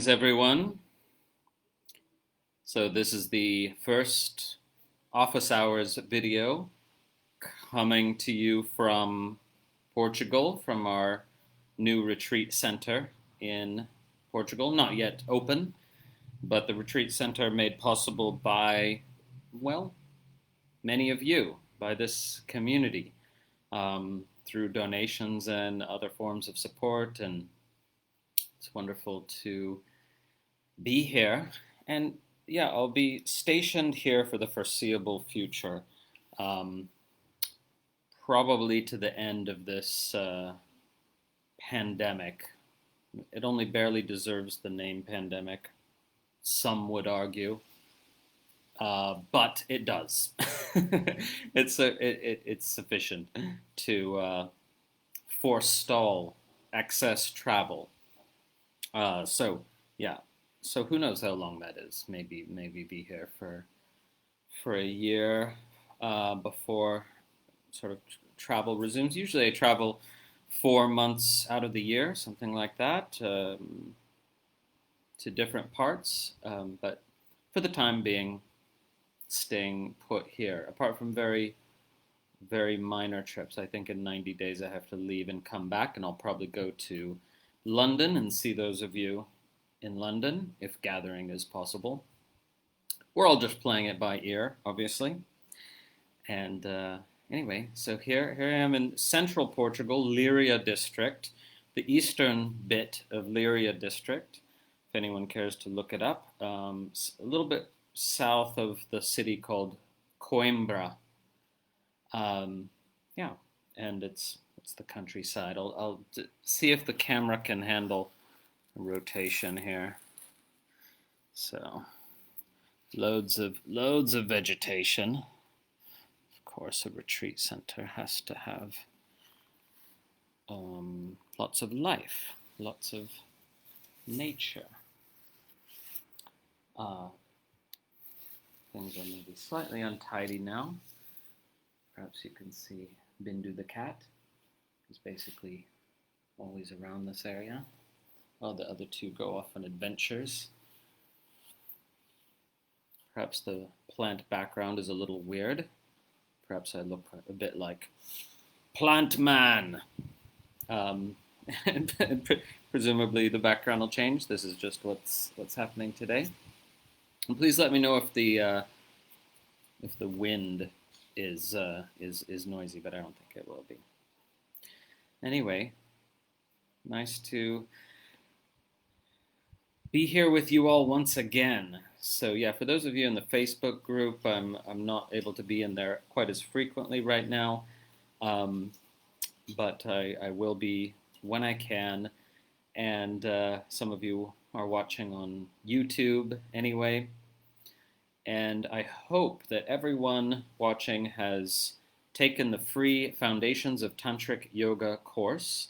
Greetings, everyone. So this is the first office hours video coming to you from Portugal, from our new retreat center in Portugal. Not yet open, but the retreat center made possible by, well, many of you, by this community, through donations and other forms of support. And it's wonderful to be here. And yeah, I'll be stationed here for the foreseeable future, um, probably to the end of this pandemic. It only barely deserves the name pandemic, some would argue, but it does. It's sufficient to forestall excess travel. So yeah, so who knows how long that is? Maybe be here for a year before sort of travel resumes. Usually I travel 4 months out of the year, something like that, to different parts. But for the time being, staying put here. Apart from very minor trips, I think in 90 days I have to leave and come back, and I'll probably go to London and see those of you in London, if gathering is possible. We're all just playing it by ear, obviously. And anyway, so here I am in central Portugal, Leiria district, the eastern bit of Leiria district, if anyone cares to look it up. A little bit south of the city called Coimbra. Yeah, and it's the countryside. I'll see if the camera can handle rotation here. So loads of vegetation. Of course, a retreat center has to have lots of life, lots of nature. Things are maybe slightly untidy now. Perhaps you can see Bindu the cat. He's basically always around this area. While the other two go off on adventures. Perhaps the plant background is a little weird. Perhaps I look a bit like Plant Man. And presumably the background will change. This is just what's happening today. And please let me know if the wind is noisy, but I don't think it will be. Anyway, nice to be here with you all once again. So yeah, for those of you in the Facebook group, I'm not able to be in there quite as frequently right now, but I will be when I can. And some of you are watching on YouTube anyway. And I hope that everyone watching has taken the free Foundations of Tantric Yoga course,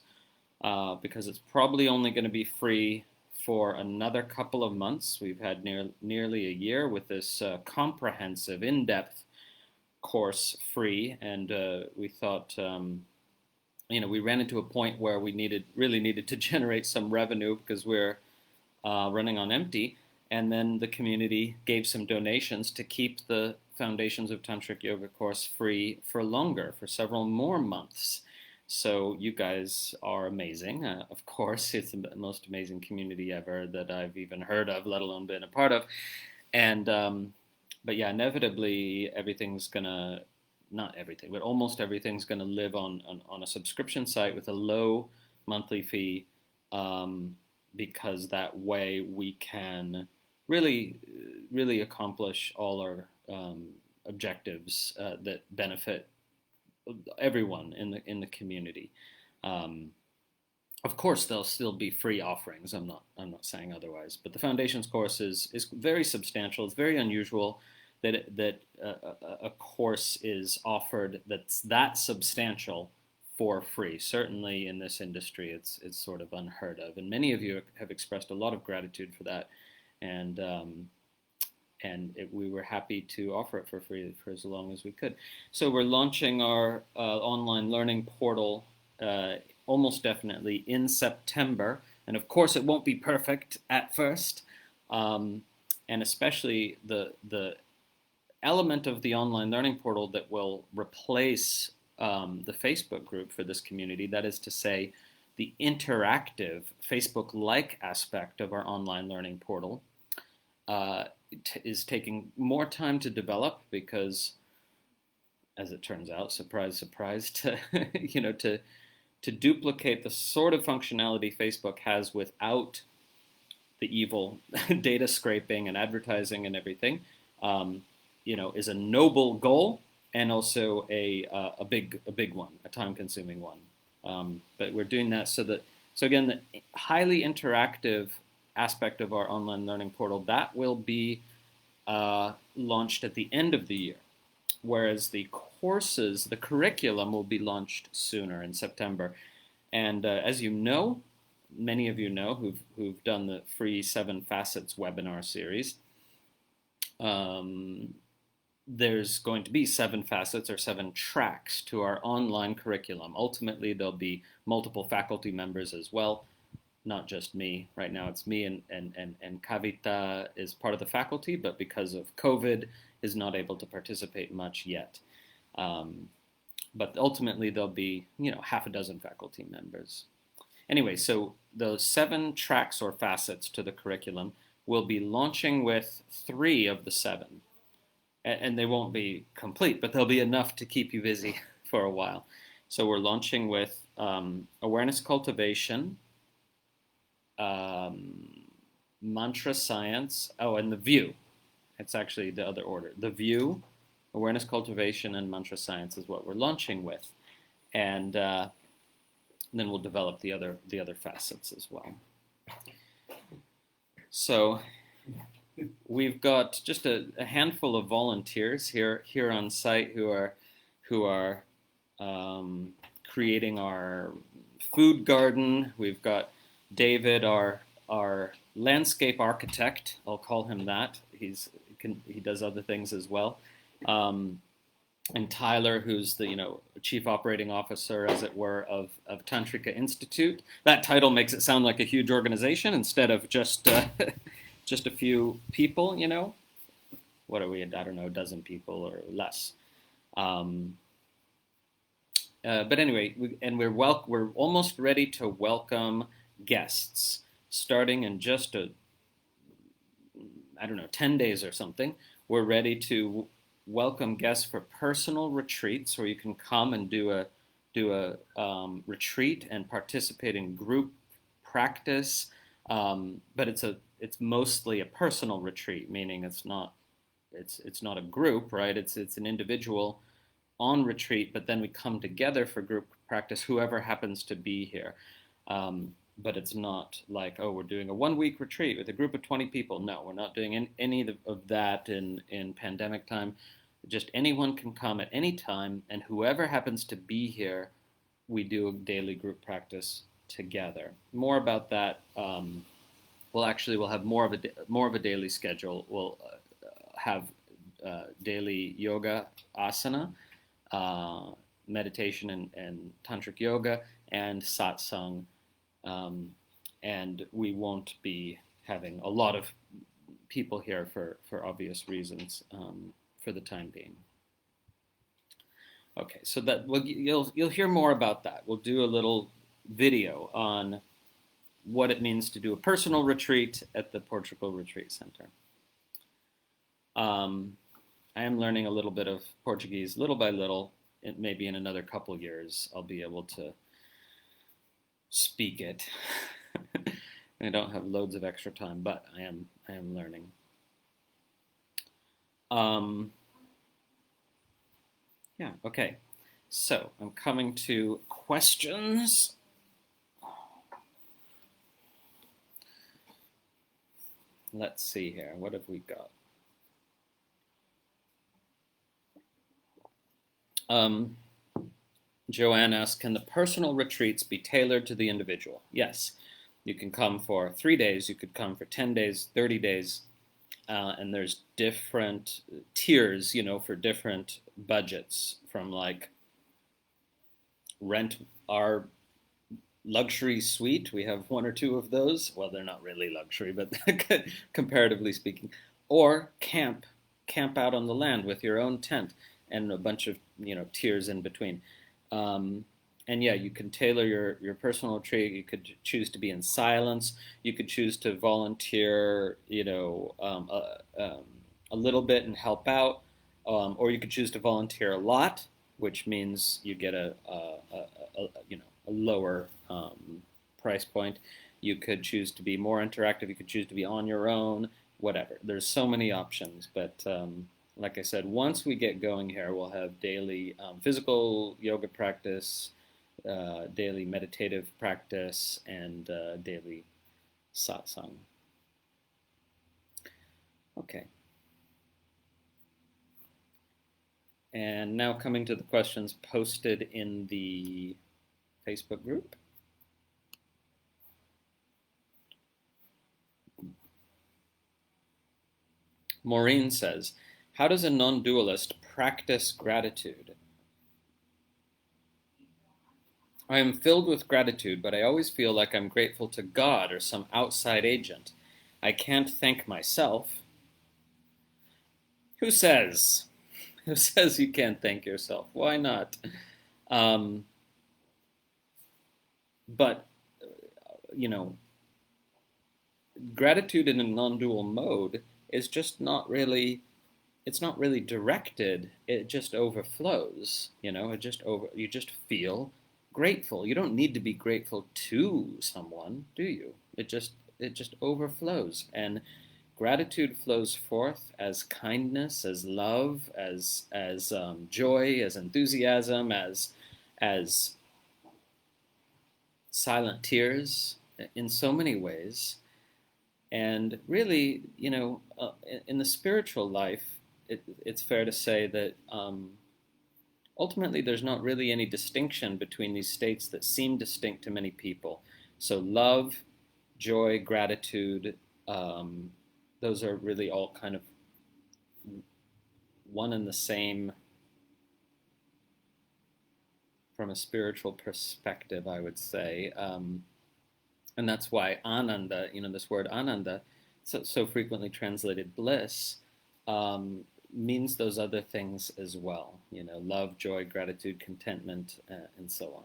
because it's probably only going to be free for another couple of months. We've had nearly a year with this comprehensive, in-depth course free, and we thought, we ran into a point where we really needed to generate some revenue because we're running on empty, and then the community gave some donations to keep the Foundations of Tantric Yoga course free for longer, for several more months. So you guys are amazing. Of course, it's the most amazing community ever that I've even heard of, let alone been a part of. And but yeah, inevitably everything's gonna, not everything, but almost everything's gonna live on a subscription site with a low monthly fee, because that way we can really accomplish all our objectives that benefit everyone in the community. Of course, there'll still be free offerings. I'm not saying otherwise. But the Foundations course is very substantial. It's very unusual that a course is offered that's that substantial for free. Certainly in this industry, it's sort of unheard of. And many of you have expressed a lot of gratitude for that. And we were happy to offer it for free for as long as we could. So we're launching our online learning portal almost definitely in September. And of course, it won't be perfect at first. And especially the element of the online learning portal that will replace the Facebook group for this community, that is to say, the interactive Facebook-like aspect of our online learning portal, is taking more time to develop because, as it turns out, surprise, surprise, to to duplicate the sort of functionality Facebook has without the evil data scraping and advertising and everything, is a noble goal and also a big one, a time-consuming one. But we're doing that so again, the highly interactive aspect of our online learning portal, that will be launched at the end of the year, whereas the courses, the curriculum will be launched sooner in September. And as you know, many of you know who've done the free 7 Facets webinar series, there's going to be 7 facets or 7 tracks to our online curriculum. Ultimately, there'll be multiple faculty members as well, not just me. Right now it's me and Kavita is part of the faculty, but because of COVID is not able to participate much yet. But ultimately there'll be, half a dozen faculty members. Anyway, so those 7 tracks or facets to the curriculum will be launching with 3 of the 7. And they won't be complete, but they'll be enough to keep you busy for a while. So we're launching with awareness cultivation, mantra science, and the view. It's actually the other order. The view, awareness cultivation, and mantra science is what we're launching with. And then we'll develop the other facets as well. So we've got just a handful of volunteers here on site who are creating our food garden. We've got David, our landscape architect. I'll call him that. He does other things as well. And Tyler, who's the chief operating officer, as it were, of Tantric Institute. That title makes it sound like a huge organization instead of just just a few people. What are we? I don't know, a dozen people or less. But anyway, we're almost ready to welcome guests, starting in just 10 days or something. We're ready to welcome guests for personal retreats where you can come and do a retreat and participate in group practice. But it's mostly a personal retreat, meaning it's not a group, right? It's an individual on retreat, but then we come together for group practice, whoever happens to be here. But it's not like, we're doing a 1-week retreat with a group of 20 people. No, we're not doing any of that in pandemic time. Just anyone can come at any time, and whoever happens to be here, we do a daily group practice together. More about that. We'll have more of a daily schedule. We'll have daily yoga, asana, meditation and tantric yoga, and satsang. And we won't be having a lot of people here for obvious reasons for the time being. Okay, so that you'll hear more about that. We'll do a little video on what it means to do a personal retreat at the Portugal Retreat Center. I am learning a little bit of Portuguese, little by little. Maybe in another couple years, I'll be able to speak it. I don't have loads of extra time, but I am learning. Yeah, okay. So I'm coming to questions. Let's see here. What have we got? Joanne asks, can the personal retreats be tailored to the individual? Yes. You can come for 3 days. You could come for 10 days, 30 days. And there's different tiers, for different budgets, from like rent our luxury suite. We have one or two of those. Well, they're not really luxury, but comparatively speaking. Or camp out on the land with your own tent and a bunch of tiers in between. Um, and yeah, you can tailor your personal retreat. You could choose to be in silence. You could choose to volunteer, a little bit and help out, or you could choose to volunteer a lot, which means you get a lower price point. You could choose to be more interactive. You could choose to be on your own. Whatever. There's so many options, but like I said, once we get going here, we'll have daily physical yoga practice, daily meditative practice, and daily satsang. Okay. And now coming to the questions posted in the Facebook group. Maureen says, how does a non-dualist practice gratitude? I am filled with gratitude, but I always feel like I'm grateful to God or some outside agent. I can't thank myself. Who says? Who says you can't thank yourself? Why not? But, gratitude in a non-dual mode is just not really, it's not really directed. It just overflows, you just feel grateful. You don't need to be grateful to someone, do you? It just overflows, and gratitude flows forth as kindness, as love, as joy, as enthusiasm, as silent tears, in so many ways. And really, in the spiritual life, it's fair to say that ultimately there's not really any distinction between these states that seem distinct to many people. So love, joy, gratitude, those are really all kind of one and the same from a spiritual perspective, I would say. And that's why ananda, this word ananda, so frequently translated bliss, means those other things as well. Love, joy, gratitude, contentment, and so on.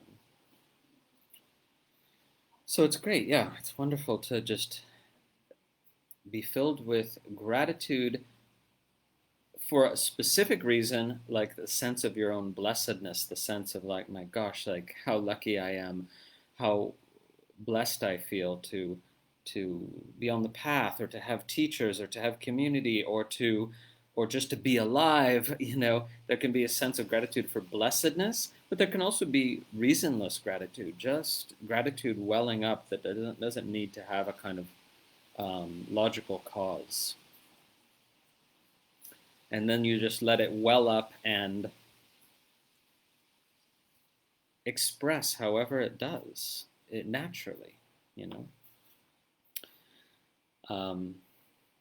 So it's great, yeah, it's wonderful to just be filled with gratitude for a specific reason, like the sense of your own blessedness, the sense of like, my gosh, like how lucky I am, how blessed I feel to be on the path, or to have teachers, or to have community, or just to be alive. There can be a sense of gratitude for blessedness, but there can also be reasonless gratitude, just gratitude welling up that doesn't need to have a kind of logical cause. And then you just let it well up and express however it does, it naturally,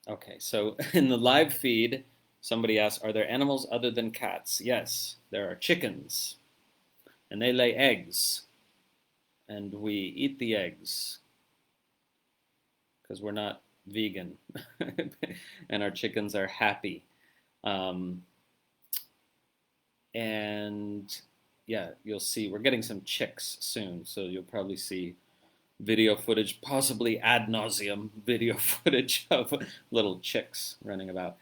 Okay, so in the live feed, somebody asked, are there animals other than cats? Yes, there are chickens, and they lay eggs, and we eat the eggs because we're not vegan, and our chickens are happy. And yeah, you'll see, we're getting some chicks soon, so you'll probably see video footage, possibly ad nauseum video footage of little chicks running about.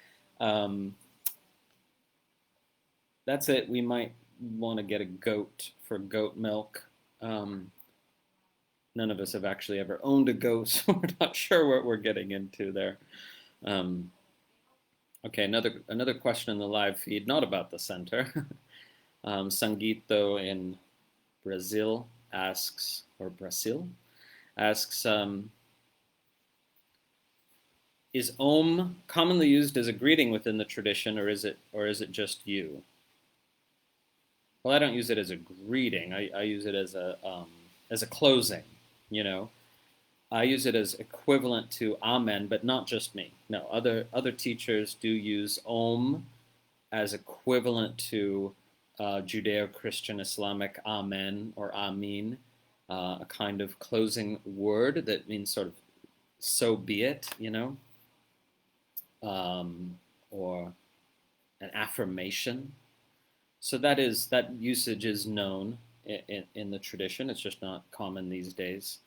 That's it. We might want to get a goat for goat milk. None of us have actually ever owned a goat, so we're not sure what we're getting into there. Okay, another question in the live feed, not about the center. Sangito in Brazil asks, is Om commonly used as a greeting within the tradition, or is it just you? Well, I don't use it as a greeting. I use it as a closing. I use it as equivalent to Amen, but not just me. No, other teachers do use Om as equivalent to Judeo-Christian Islamic Amen or Amin. a kind of closing word that means sort of so be it, or an affirmation. So that usage is known in the tradition. It's just not common these days.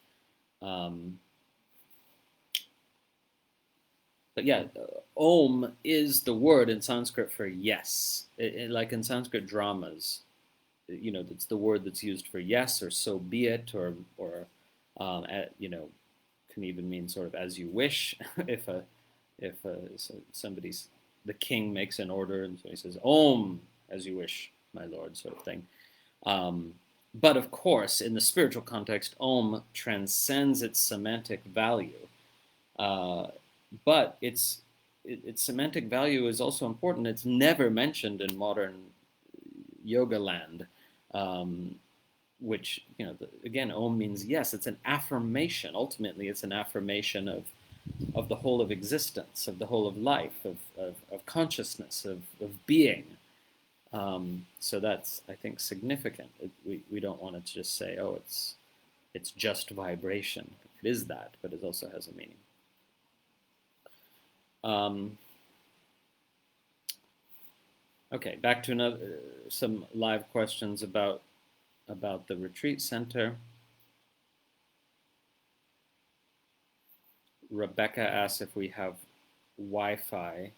But yeah, Om is the word in Sanskrit for yes. Like in Sanskrit dramas, it's the word that's used for yes or so be it, or can even mean sort of as you wish. If somebody's the king makes an order and so he says Om as you wish, my lord, sort of thing. But of course, in the spiritual context, Om transcends its semantic value. But its semantic value is also important. It's never mentioned in modern yoga land, which, again, Om means yes. It's an affirmation. Ultimately, it's an affirmation of the whole of existence, of the whole of life, of consciousness, of being. So that's, I think, significant. We don't want to just say, oh, it's just vibration. It is that, but it also has a meaning. Okay, back to some live questions about the retreat center. Rebecca asks if we have Wi-Fi.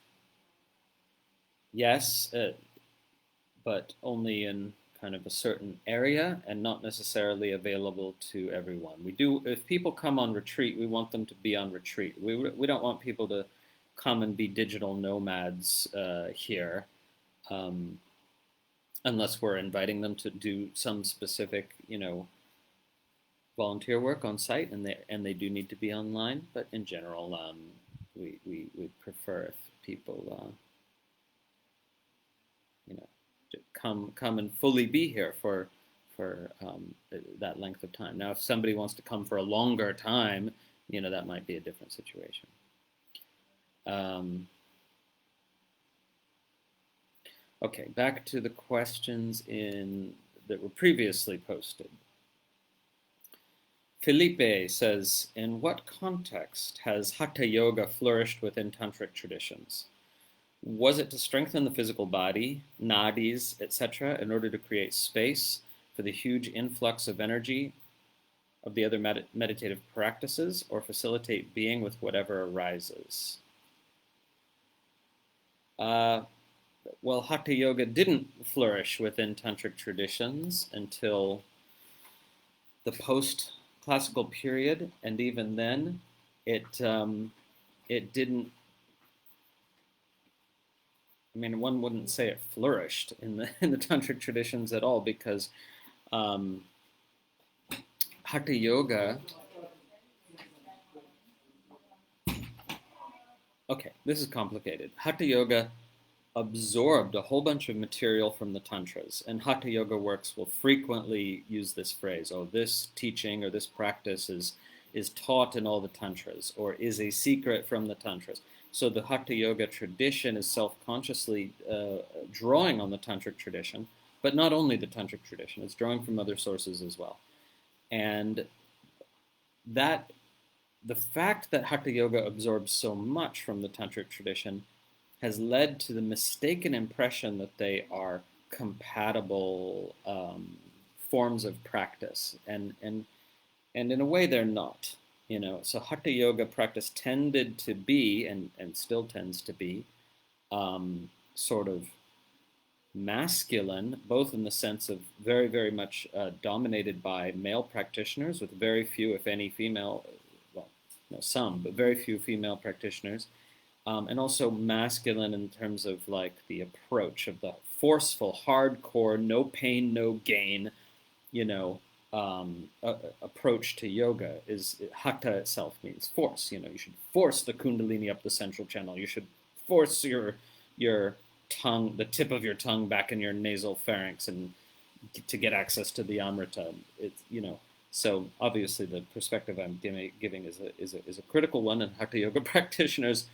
Yes, but only in kind of a certain area and not necessarily available to everyone. We do, if people come on retreat, we want them to be on retreat. We don't want people to come and be digital nomads here, unless we're inviting them to do some specific, volunteer work on site, and they do need to be online. But in general, we prefer if people, to come and fully be here for that length of time. Now, if somebody wants to come for a longer time, that might be a different situation. Okay, back to the questions that were previously posted. Felipe says, in what context has Hatha Yoga flourished within Tantric traditions? Was it to strengthen the physical body, nadis, etc., in order to create space for the huge influx of energy of the other meditative practices, or facilitate being with whatever arises? Well, Hatha Yoga didn't flourish within Tantric traditions until the post-classical period, and even then, it didn't. I mean, one wouldn't say it flourished in the Tantric traditions at all, because Hatha Yoga. Okay, this is complicated. Hatha Yoga absorbed a whole bunch of material from the tantras, and Hatha Yoga works will frequently use this phrase, oh, this teaching or this practice is taught in all the tantras, or is a secret from the tantras. So the Hatha Yoga tradition is self-consciously drawing on the Tantric tradition, but not only the Tantric tradition, it's drawing from other sources as well. And the fact that Hatha Yoga absorbs so much from the Tantric tradition has led to the mistaken impression that they are compatible forms of practice, and in a way they're not. So Hatha Yoga practice tended to be, and still tends to be, sort of masculine, both in the sense of very, very much dominated by male practitioners, with very few, if any, female, well, no, some, but very few female practitioners. And also masculine in terms of like the approach of the forceful, hardcore, no pain, no gain, approach to yoga. Hatha itself means force. You should force the kundalini up the central channel. You should force your tongue, the tip of your tongue, back in your nasal pharynx, and to get access to the amrita. So obviously the perspective I'm giving is a critical one, and Hatha Yoga practitioners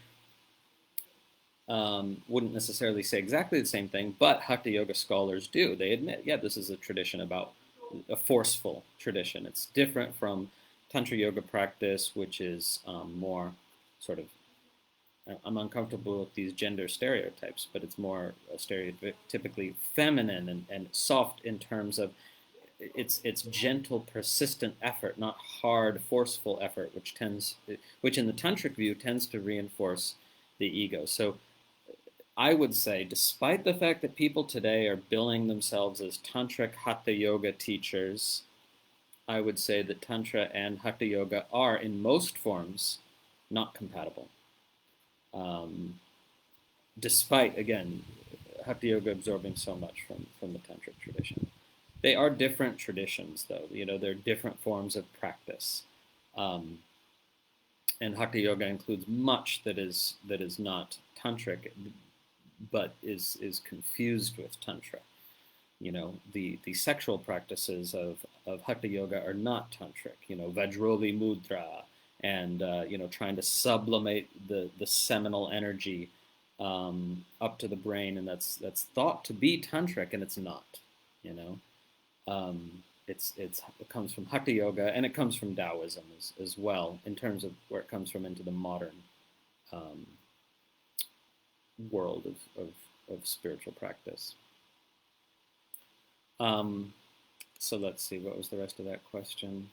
wouldn't necessarily say exactly the same thing, but Hatha Yoga scholars do. They admit, yeah, this is a tradition about a forceful tradition. It's different from Tantra yoga practice, which is more sort of, I'm uncomfortable with these gender stereotypes, but it's more stereotypically feminine and soft in terms of it's gentle, persistent effort, not hard, forceful effort, which in the tantric view tends to reinforce the ego. So I would say, despite the fact that people today are billing themselves as tantric hatha yoga teachers, I would say that tantra and hatha yoga are, in most forms, not compatible. Despite, again, hatha yoga absorbing so much from the tantric tradition. They are different traditions, though. They're different forms of practice. And hatha yoga includes much that is not tantric, but is confused with tantra. The sexual practices of hatha yoga are not tantric. Vajroli mudra, and trying to sublimate the seminal energy up to the brain, and that's thought to be tantric, and it's not. It comes from Hatha yoga, and it comes from Taoism as well, in terms of where it comes from into the modern world of spiritual practice. So let's see, what was the rest of that question?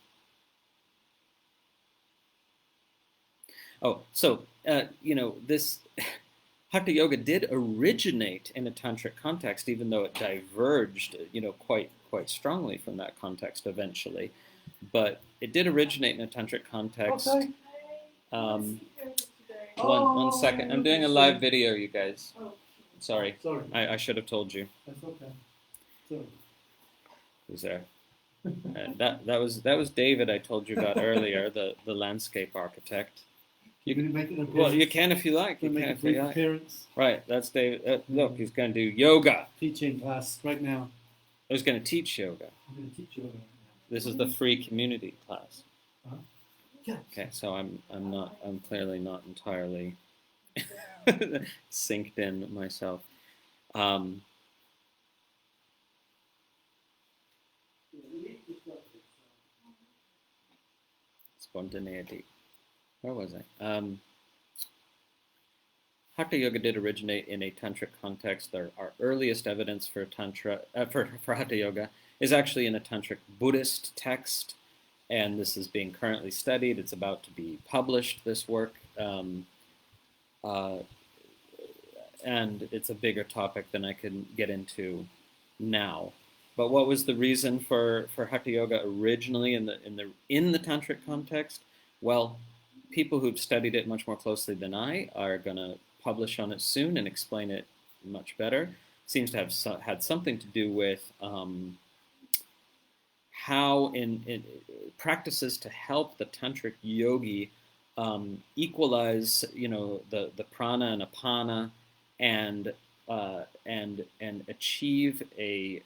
Oh, so, this Hatha yoga did originate in a tantric context, even though it diverged, quite strongly from that context eventually. But it did originate in a tantric context. Okay. One second. I'm doing a live video, you guys. Sorry. Sorry. I should have told you. That's okay. Sorry. Who's there? That was David I told you about earlier, the landscape architect. Well, you can if you like. You can if you like. Appearance. Right, that's David. Look, he's going to do yoga. Teaching class right now. He's going to teach yoga. I'm going to teach yoga right now. This is the free community class. Yeah. Okay, so I'm clearly not entirely synced in myself. Spontaneity. Where was I? Hatha yoga did originate in a tantric context. Our earliest evidence for tantra for hatha yoga is actually in a tantric Buddhist text, and this is being currently studied. It's about to be published, this work, and it's a bigger topic than I can get into now. But what was the reason for hatha yoga originally in the tantric context? Well, people who've studied it much more closely than I are going to publish on it soon and explain it much better. It seems to have had something to do with how in practices to help the tantric yogi equalize, the prana and apana, and achieve a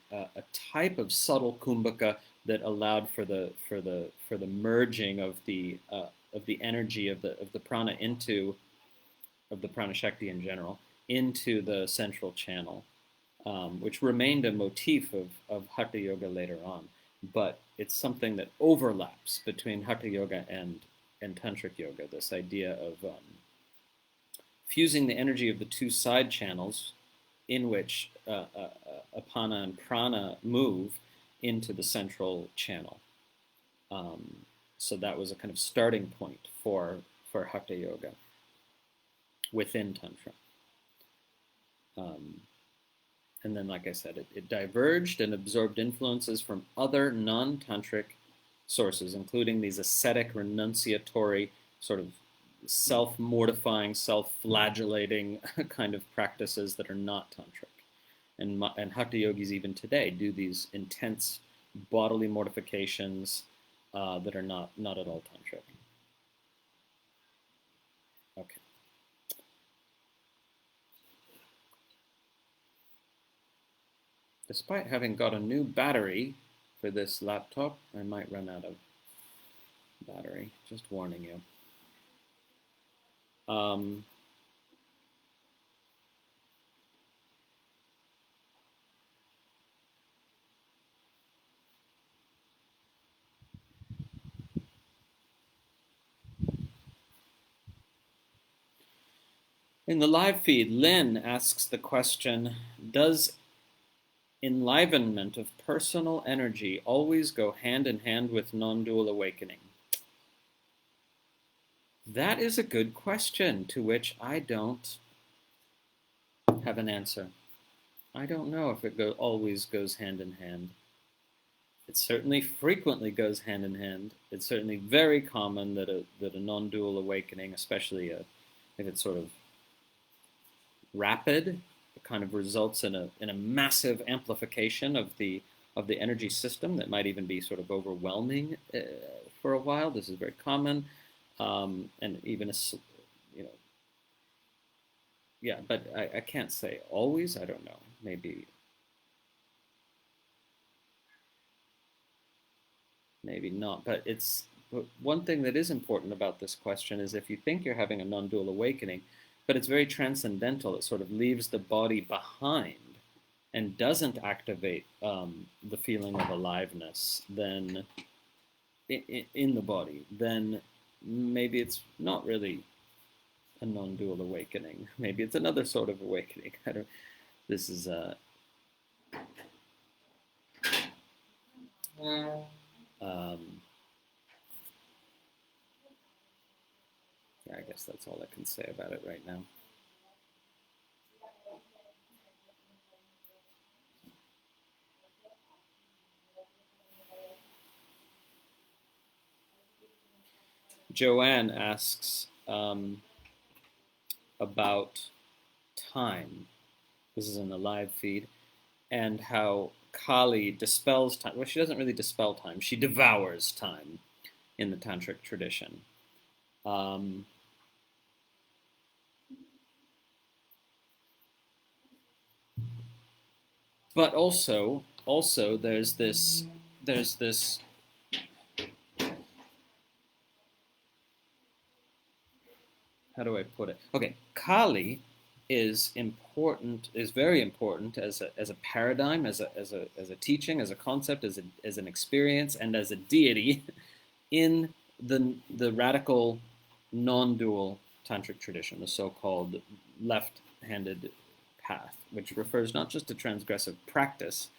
type of subtle kumbhaka that allowed for the merging of the energy of the prana of the prana shakti in general into the central channel, which remained a motif of hatha yoga later on. But it's something that overlaps between hatha yoga and tantric yoga. This idea of fusing the energy of the two side channels, in which apana and prana move, into the central channel. So that was a kind of starting point for hatha yoga within tantra. And then, like I said, it diverged and absorbed influences from other non-tantric sources, including these ascetic, renunciatory, sort of self-mortifying, self-flagellating kind of practices that are not tantric. And hatha yogis even today do these intense bodily mortifications that are not at all tantric. Okay. Despite having got a new battery for this laptop, I might run out of battery. Just warning you. In the live feed, Lynn asks the question, does enlivenment of personal energy always go hand in hand with non-dual awakening? That is a good question to which I don't have an answer. I don't know if it always goes hand in hand. It certainly frequently goes hand in hand. It's certainly very common that a non-dual awakening, especially if it's sort of rapid, it kind of results in a massive amplification of the energy system that might even be sort of overwhelming for a while. This is very common, and even yeah. But I can't say always. I don't know. Maybe not. But one thing that is important about this question is if you think you're having a non-dual awakening, but it's very transcendental. It sort of leaves the body behind and doesn't activate the feeling of aliveness then in the body, then maybe it's not really a non-dual awakening. Maybe it's another sort of awakening. This is yeah, I guess that's all I can say about it right now. Joanne asks about time. This is in the live feed, and how Kali dispels time. Well, she doesn't really dispel time. She devours time in the Tantric tradition. But also there's this how do I put it? Okay, Kali is very important as a paradigm, as a teaching, as a concept, as an experience, and as a deity in the radical non-dual tantric tradition, the so-called left-handed path, which refers not just to transgressive practice,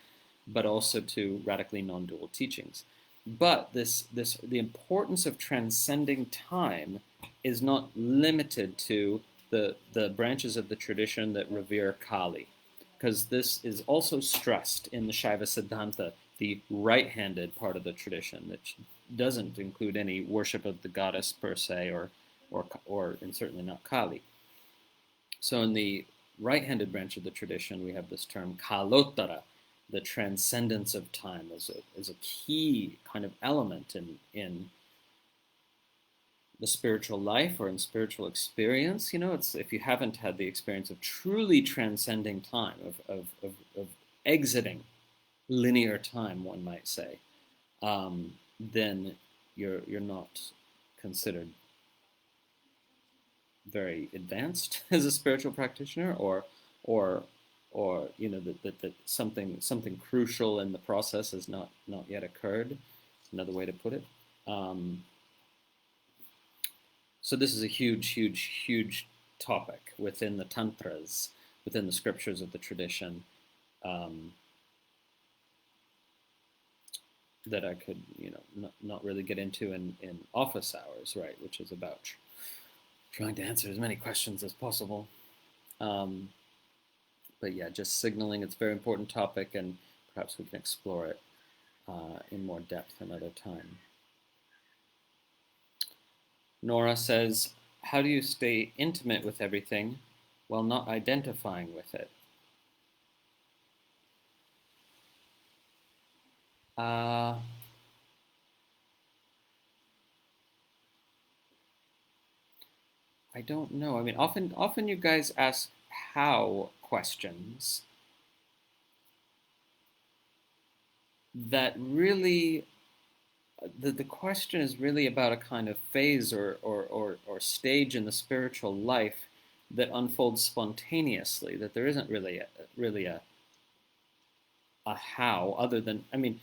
but also to radically non-dual teachings. But the importance of transcending time is not limited to the branches of the tradition that revere Kali, because this is also stressed in the Shaiva Siddhanta, the right-handed part of the tradition, that doesn't include any worship of the goddess per se, and certainly not Kali. So in the right-handed branch of the tradition, we have this term Kalottara, the transcendence of time, as a key kind of element in the spiritual life or in spiritual experience. It's if you haven't had the experience of truly transcending time, of exiting linear time, one might say, then you're not considered very advanced as a spiritual practitioner, or that something crucial in the process has not yet occurred. Another way to put it. So this is a huge topic within the tantras, within the scriptures of the tradition, that I could not really get into in office hours, right? Which is about trying to answer as many questions as possible. But yeah, just signaling it's a very important topic, and perhaps we can explore it in more depth another time. Nora says, how do you stay intimate with everything while not identifying with it? I don't know. I mean, often you guys ask how questions that really the question is really about a kind of phase or stage in the spiritual life that unfolds spontaneously, that there isn't really a how, other than, I mean,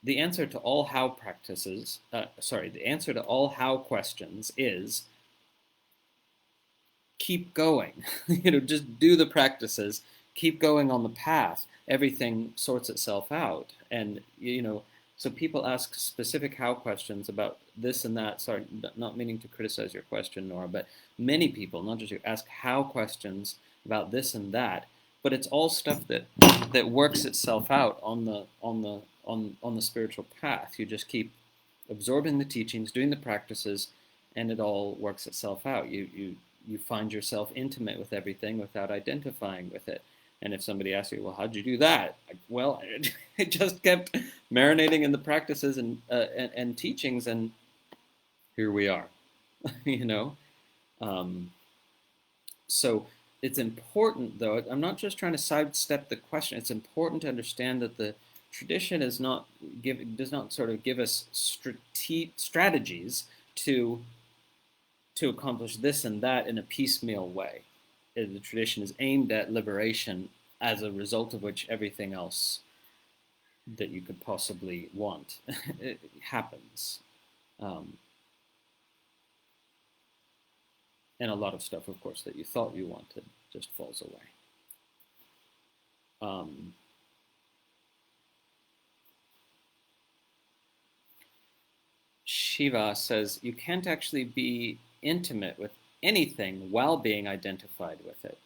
the answer to all how the answer to all how questions is keep going. Just do the practices, keep going on the path. Everything sorts itself out. And, so people ask specific how questions about this and that. Sorry, not meaning to criticize your question, Nora, but many people, not just you, ask how questions about this and that. But it's all stuff that works itself out on the spiritual path. You just keep absorbing the teachings, doing the practices, and it all works itself out. You find yourself intimate with everything without identifying with it. And if somebody asks you, well, how'd you do that? Well, it just kept marinating in the practices and teachings, and here we are. you know. So it's important, though. I'm not just trying to sidestep the question. It's important to understand that the tradition does not sort of give us strategies to accomplish this and that in a piecemeal way. The tradition is aimed at liberation, as a result of which everything else that you could possibly want it happens. And a lot of stuff, of course, that you thought you wanted just falls away. Shiva says, you can't actually be intimate with anything while being identified with it.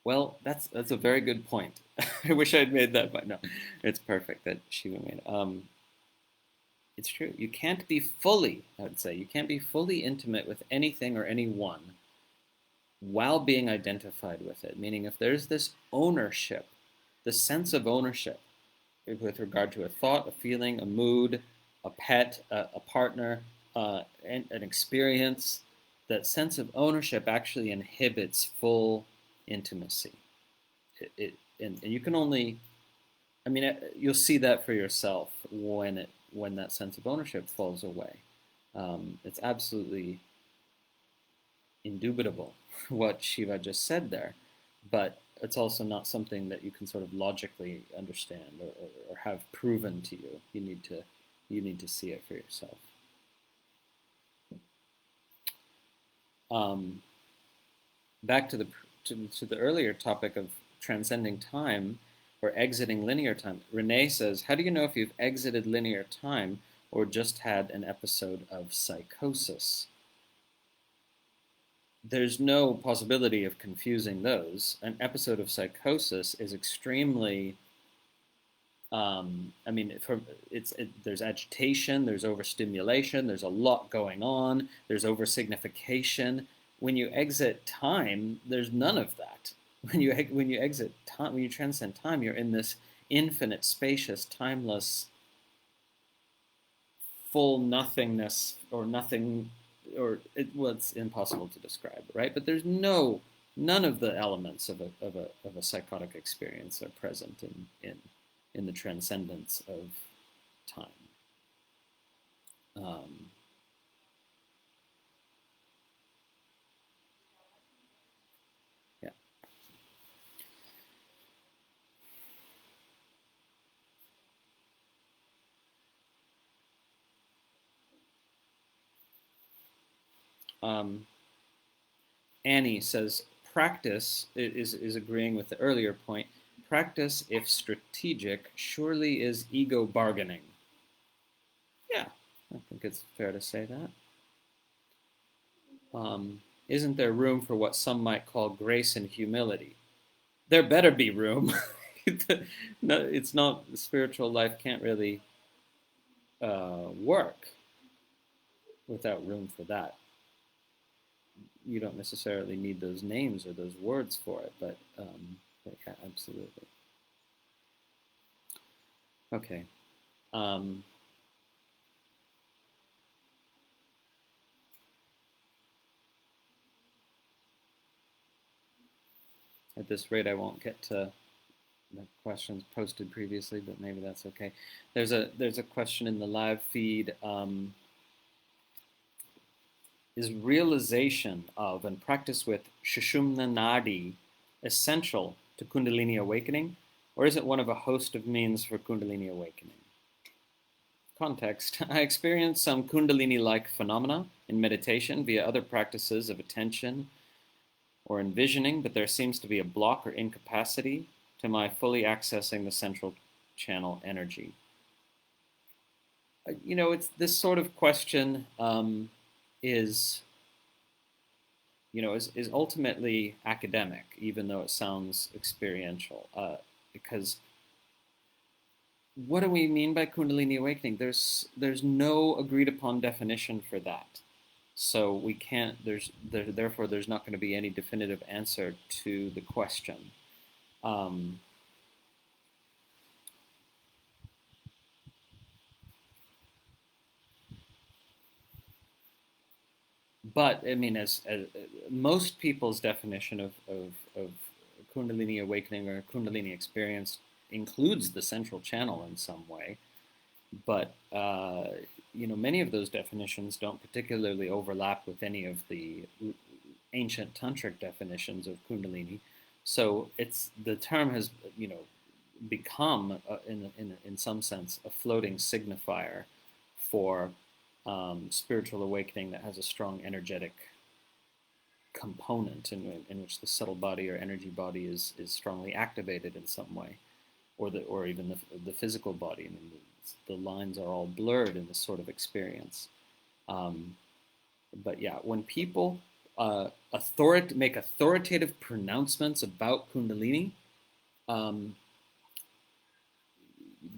Well, that's a very good point. I wish I'd made that, but no, it's perfect that Shiva made it. It's true. You can't be fully, I would say, you can't be fully intimate with anything or anyone while being identified with it. Meaning, if there's this ownership, the sense of ownership with regard to a thought, a feeling, a mood, a pet, a partner, an experience, that sense of ownership actually inhibits full intimacy. And you can only, you'll see that for yourself when that sense of ownership falls away. It's absolutely indubitable what Shiva just said there, but it's also not something that you can sort of logically understand or have proven to you. You need to see it for yourself. Back to the earlier topic of transcending time or exiting linear time. Renee says, how do you know if you've exited linear time or just had an episode of psychosis? There's no possibility of confusing those. An episode of psychosis is extremely, there's agitation, there's overstimulation, there's a lot going on, there's oversignification. When you exit time, there's none of that. When you exit time, when you transcend time, you're in this infinite, spacious, timeless, full nothingness or nothing. It's impossible to describe, right? But there's none of the elements of a psychotic experience are present in the transcendence of time. Yeah. Annie says, practice is agreeing with the earlier point. Practice, if strategic, surely is ego bargaining. Yeah, I think it's fair to say that. Isn't there room for what some might call grace and humility? There better be room. No, it's not, spiritual life can't really work without room for that. You don't necessarily need those names or those words for it, but yeah, absolutely. Okay. At this rate, I won't get to the questions posted previously, but maybe that's okay. There's a question in the live feed. Is realization of and practice with Sushumna Nadi essential to Kundalini awakening, or is it one of a host of means for Kundalini awakening? Context. I experienced some Kundalini-like phenomena in meditation via other practices of attention or envisioning, but there seems to be a block or incapacity to my fully accessing the central channel energy. It's this sort of question is is ultimately academic, even though it sounds experiential, because what do we mean by Kundalini awakening? There's no agreed upon definition for that. So we can't. Therefore there's not going to be any definitive answer to the question. But I mean, as most people's definition of Kundalini awakening or Kundalini experience includes the central channel in some way, but many of those definitions don't particularly overlap with any of the ancient tantric definitions of Kundalini. So the term has become in some sense a floating signifier for spiritual awakening that has a strong energetic component in which the subtle body or energy body is strongly activated in some way, or even the physical body. I mean, the lines are all blurred in this sort of experience. But yeah, when people make authoritative pronouncements about Kundalini,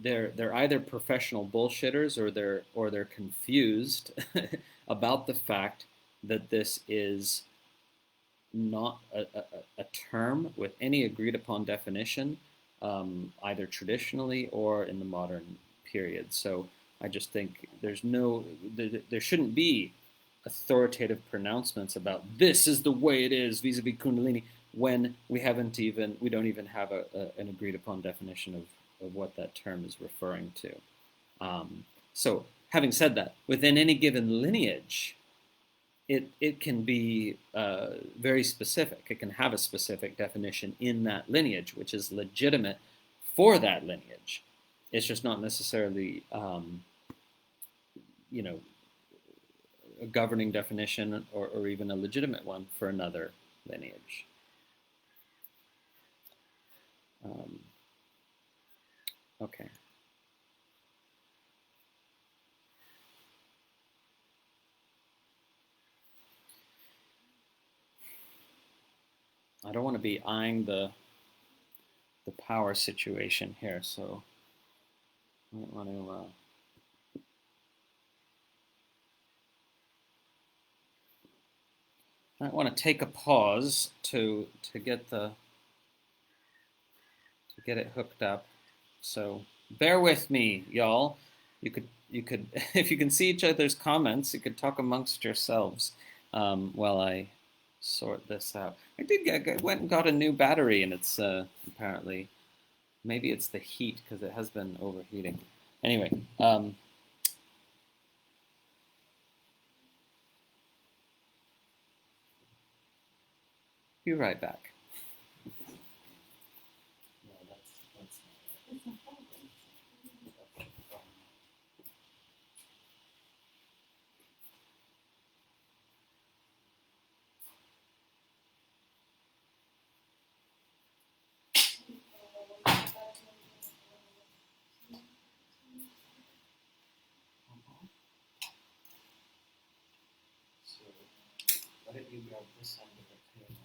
they're either professional bullshitters or they're confused about the fact that this is not a term with any agreed upon definition, either traditionally or in the modern period. So I just think there shouldn't be authoritative pronouncements about this is the way it is vis-a-vis Kundalini when we don't even have an agreed upon definition of what that term is referring to. So having said that, within any given lineage, it can be very specific. It can have a specific definition in that lineage, which is legitimate for that lineage. It's just not necessarily, a governing definition or even a legitimate one for another lineage. Okay. I don't want to be eyeing the power situation here, so I don't want to. I want to take a pause to get it hooked up. So bear with me, y'all. You could if you can see each other's comments, you could talk amongst yourselves while I sort this out. I went and got a new battery, and it's apparently maybe it's the heat because it has been overheating. Anyway. Be right back. So, why don't you grab this end of the table?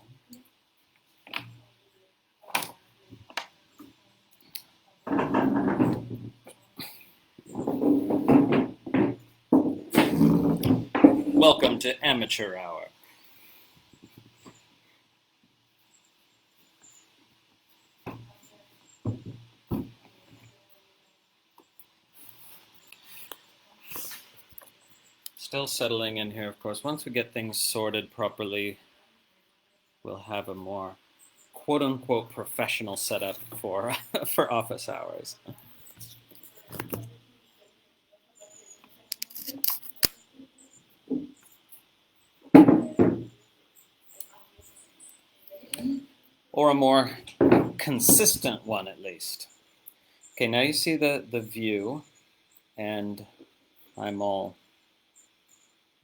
Welcome to Amateur Hour. Still settling in here, of course. Once we get things sorted properly, we'll have a more quote-unquote professional setup for office hours. Or a more consistent one, at least. Okay, now you see the view, and I'm all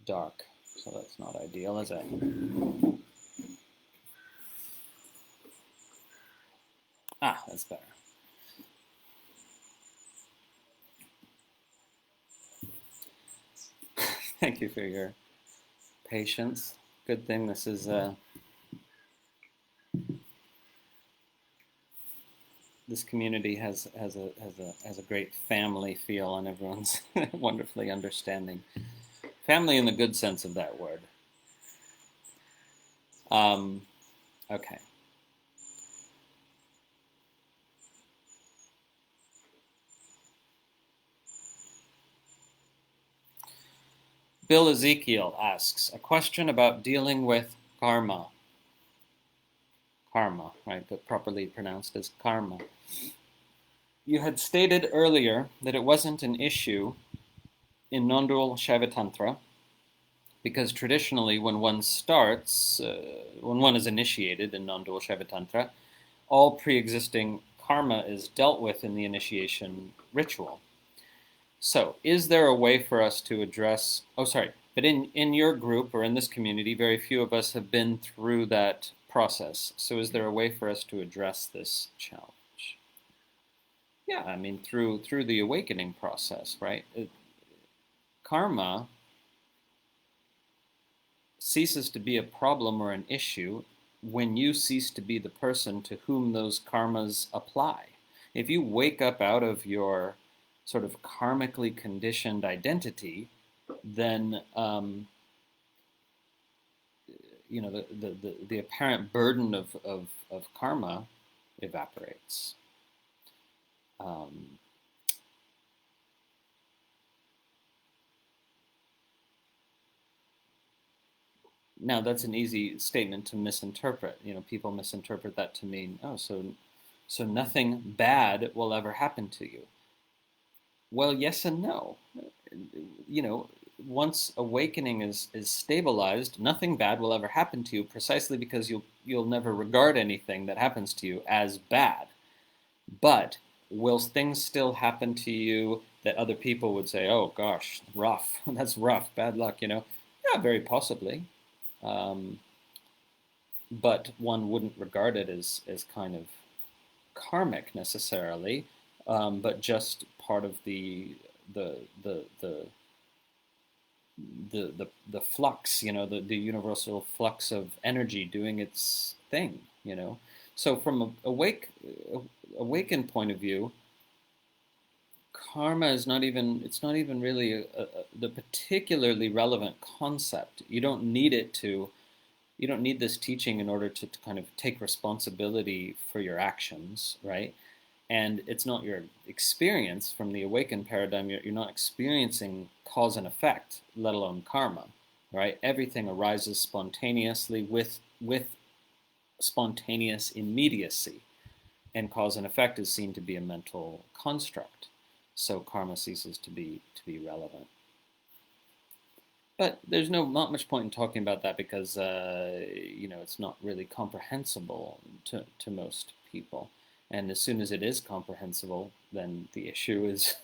dark, so that's not ideal, is it? Ah, that's better. Thank you for your patience. Good thing this is this community has a great family feel, and everyone's wonderfully understanding. Family in the good sense of that word. Okay. Bill Ezekiel asks a question about dealing with karma. Karma, right? But properly pronounced as karma. You had stated earlier that it wasn't an issue in non-dual Shaiva Tantra because traditionally when one starts, when one is initiated in non-dual Shaiva Tantra, all pre-existing karma is dealt with in the initiation ritual. So, is there a way for us to address? Oh, sorry. But in your group or in this community, very few of us have been through that process. So, is there a way for us to address this challenge? Yeah, I mean through the awakening process, right? Karma ceases to be a problem or an issue when you cease to be the person to whom those karmas apply. If you wake up out of your sort of karmically conditioned identity, then the apparent burden of karma evaporates. Now that's an easy statement to misinterpret. People misinterpret that to mean, oh, so nothing bad will ever happen to you. Well, yes and no. Once awakening is stabilized, nothing bad will ever happen to you, precisely because you'll never regard anything that happens to you as bad. But will things still happen to you that other people would say, "Oh gosh, rough. That's rough. Bad luck." Yeah, very possibly. Um, but one wouldn't regard it as kind of karmic necessarily, but just part of the the the the flux, the universal flux of energy doing its thing. So from awakened point of view, karma is not even it's not even really the particularly relevant concept. You don't need this teaching in order to kind of take responsibility for your actions, right? And it's not your experience from the awakened paradigm. You're not experiencing cause and effect, let alone karma, right? Everything arises spontaneously with spontaneous immediacy, and cause and effect is seen to be a mental construct. So karma ceases to be relevant. But there's not much point in talking about that because it's not really comprehensible to most people. And as soon as it is comprehensible, then the issue is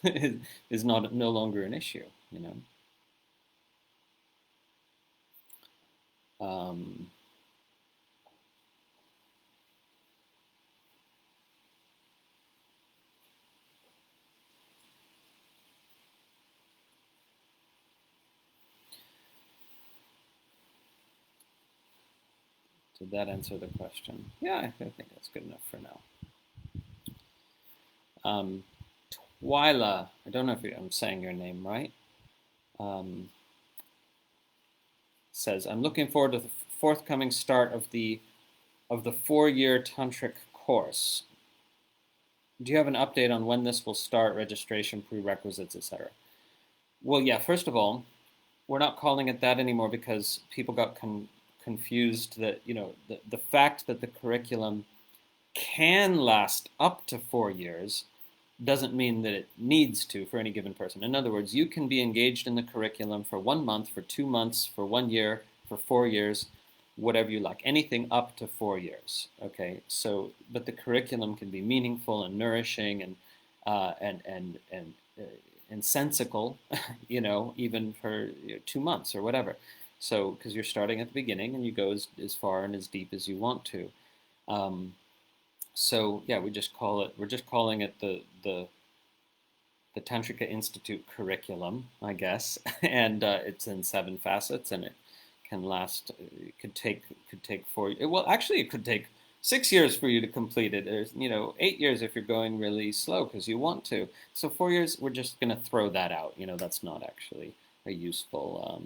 is not no longer an issue. Um, did that answer the question? Yeah, I think that's good enough for now. Um, Twyla, I don't know if I'm saying your name right. Says, I'm looking forward to the forthcoming start of the 4-year tantric course. Do you have an update on when this will start, registration, prerequisites, etc.? Well, yeah, first of all, we're not calling it that anymore because people got confused that, the fact that the curriculum can last up to 4 years doesn't mean that it needs to for any given person. In other words, you can be engaged in the curriculum for 1 month, for 2 months, for 1 year, for 4 years, whatever you like, anything up to 4 years. Okay, so but the curriculum can be meaningful and nourishing and sensical, even for 2 months or whatever. So because you're starting at the beginning and you go as far and as deep as you want to. So yeah, we're just calling it the Tantrika Institute curriculum, I guess, and it's in 7 facets, and it can last. It could take 4. Well, actually, it could take 6 years for you to complete it. There's 8 years if you're going really slow because you want to. So 4 years, we're just going to throw that out. That's not actually a useful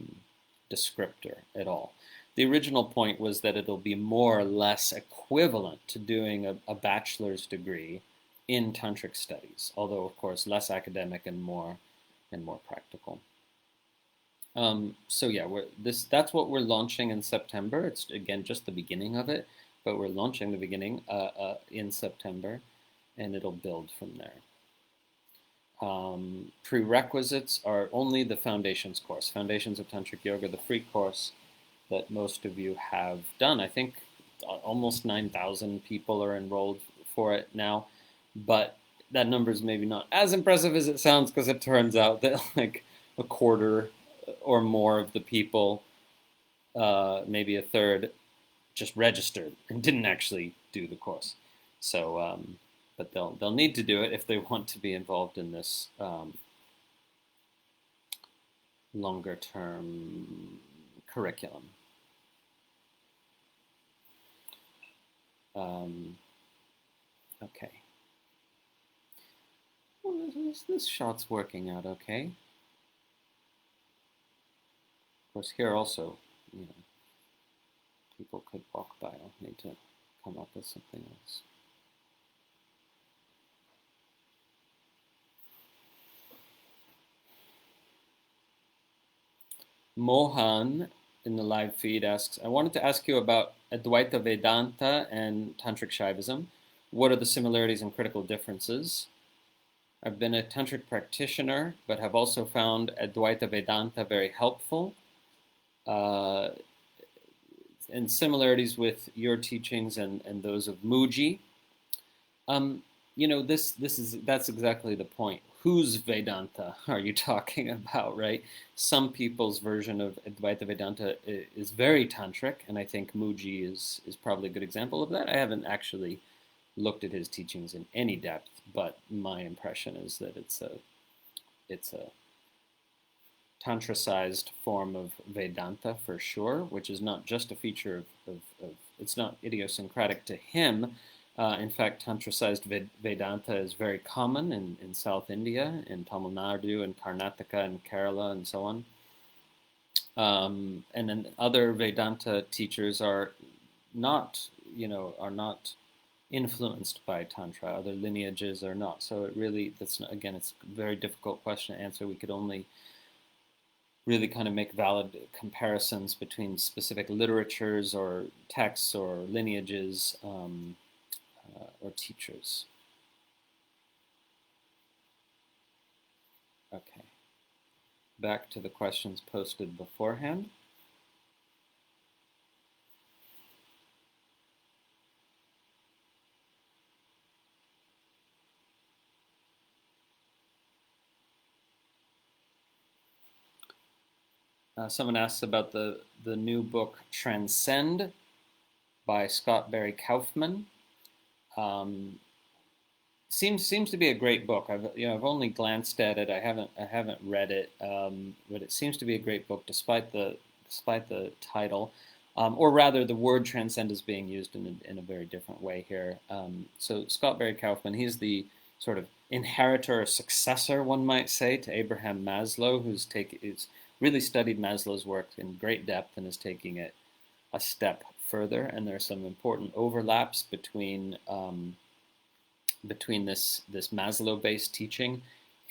descriptor at all. The original point was that it'll be more or less equivalent to doing a bachelor's degree in tantric studies, although of course less academic and more practical. So yeah, that's what we're launching in September. It's again just the beginning of it, but we're launching the beginning in September, and it'll build from there. Prerequisites are only the foundations course, Foundations of Tantric Yoga, the free course that most of you have done. I think almost 9,000 people are enrolled for it now, but that number is maybe not as impressive as it sounds because it turns out that like a quarter or more of the people, maybe a third, just registered and didn't actually do the course. So, but they'll need to do it if they want to be involved in this longer term curriculum. Okay. Well, this shot's working out okay. Of course, here also, people could walk by. I'll need to come up with something else. Mohan in the live feed asks, I wanted to ask you about Advaita Vedanta and Tantric Shaivism. What are the similarities and critical differences? I've been a Tantric practitioner, but have also found Advaita Vedanta very helpful. And similarities with your teachings and those of Muji. That's exactly the point. Whose Vedanta are you talking about, right? Some people's version of Advaita Vedanta is very tantric, and I think Muji is probably a good example of that. I haven't actually looked at his teachings in any depth, but my impression is that it's a tantricized form of Vedanta for sure, which is not just a feature of it's not idiosyncratic to him. In fact, tantricized Vedanta is very common in South India, in Tamil Nadu and Karnataka and Kerala and so on. And then other Vedanta teachers are not influenced by Tantra. Other lineages are not. So it's a very difficult question to answer. We could only really kind of make valid comparisons between specific literatures or texts or lineages or teachers. Okay. Back to the questions posted beforehand. Someone asks about the new book Transcend by Scott Barry Kaufman. Seems to be a great book. I've only glanced at it. I haven't read it, but it seems to be a great book despite the title, or rather the word transcend is being used in a very different way here. So Scott Barry Kaufman, he's the sort of inheritor or successor, one might say, to Abraham Maslow, who's really studied Maslow's work in great depth and is taking it a step further. And there are some important overlaps between this Maslow-based teaching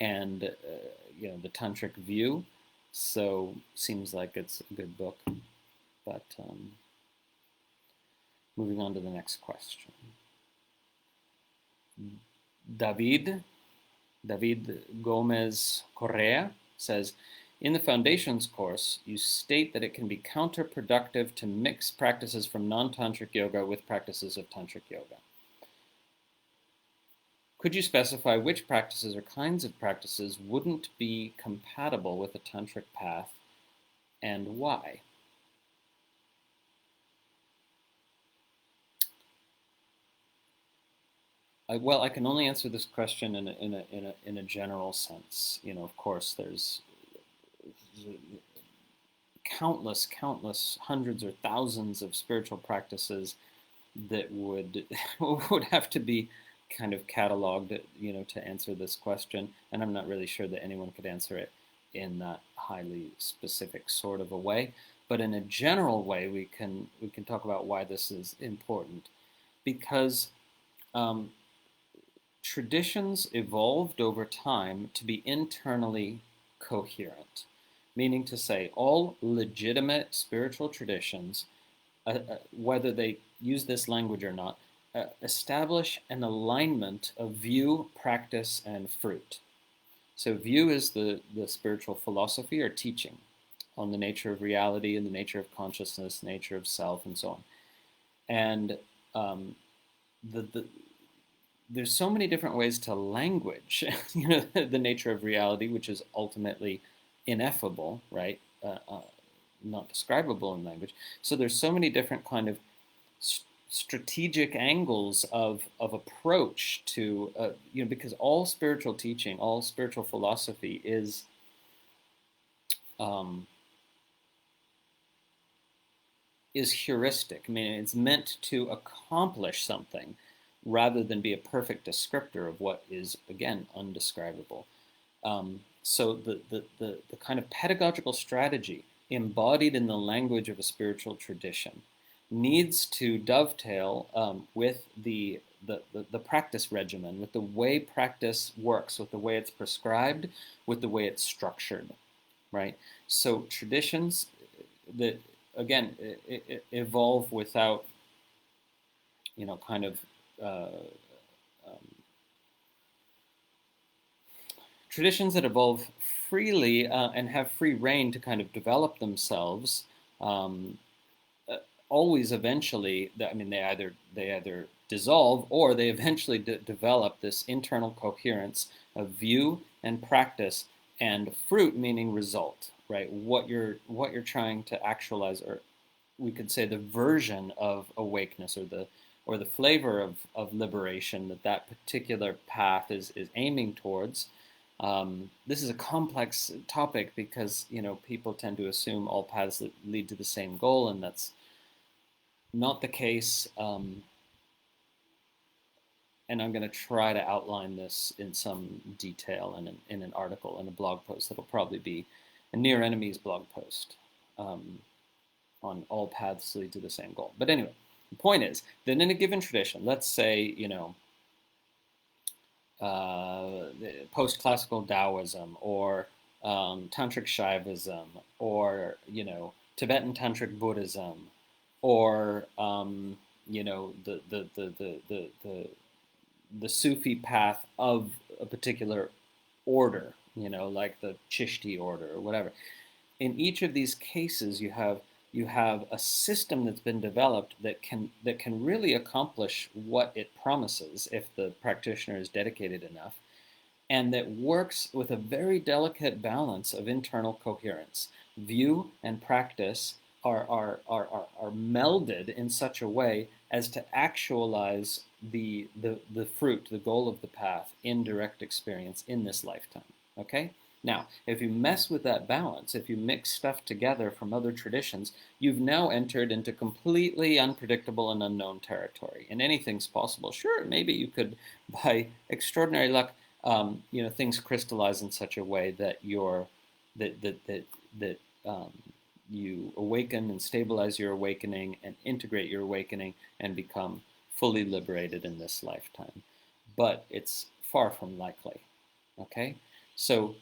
and the tantric view. So seems like it's a good book. But moving on to the next question. David Gomez Correa says, in the Foundations course, you state that it can be counterproductive to mix practices from non-tantric yoga with practices of tantric yoga. Could you specify which practices or kinds of practices wouldn't be compatible with a tantric path and why? Well, I can only answer this question in a general sense. You know, of course, there's countless hundreds or thousands of spiritual practices that would would have to be kind of cataloged, you know, to answer this question. And I'm not really sure that anyone could answer it in that highly specific sort of a way. But in a general way, we can talk about why this is important, because um, traditions evolved over time to be internally coherent, meaning to say all legitimate spiritual traditions, whether they use this language or not, establish an alignment of view, practice, and fruit. So, view is the spiritual philosophy or teaching on the nature of reality and the nature of consciousness, nature of self, and so on. And um, the there's so many different ways to language, you know, the nature of reality, which is ultimately ineffable, right? Not describable in language. So there's so many different kind of strategic angles of approach to, you know, because all spiritual teaching, all spiritual philosophy um, is heuristic. I mean, it's meant to accomplish something rather than be a perfect descriptor of what is, again, undescribable. So the kind of pedagogical strategy embodied in the language of a spiritual tradition needs to dovetail with the practice regimen, with the way practice works, with the way it's prescribed, with the way it's structured, right? So traditions that, again, evolve without, you know, kind of uh, um, traditions that evolve freely and have free reign to kind of develop themselves um, uh, always eventually, I mean, they either dissolve or they eventually develop this internal coherence of view and practice and fruit, meaning result, right? What you're trying to actualize, or we could say the version of awakeness, or the flavor of liberation that that particular path is aiming towards. This is a complex topic because, you know, people tend to assume all paths lead to the same goal, and that's not the case. And I'm going to try to outline this in some detail in an article, in a blog post that'll probably be a Near Enemies blog post on all paths lead to the same goal. But anyway, the point is that in a given tradition, let's say, you know, post-classical Taoism, or Tantric Shaivism, or, you know, Tibetan Tantric Buddhism, or you know, the Sufi path of a particular order, you know, like the Chishti order or whatever. In each of these cases, you have a system that's been developed that can really accomplish what it promises if the practitioner is dedicated enough, and that works with a very delicate balance of internal coherence. View and practice are melded in such a way as to actualize the fruit, the goal of the path, in direct experience in this lifetime. Okay? Now, if you mess with that balance, if you mix stuff together from other traditions, you've now entered into completely unpredictable and unknown territory. And anything's possible. Sure, maybe you could, by extraordinary luck, you know, things crystallize in such a way that that you awaken and stabilize your awakening and integrate your awakening and become fully liberated in this lifetime. But it's far from likely. Okay, so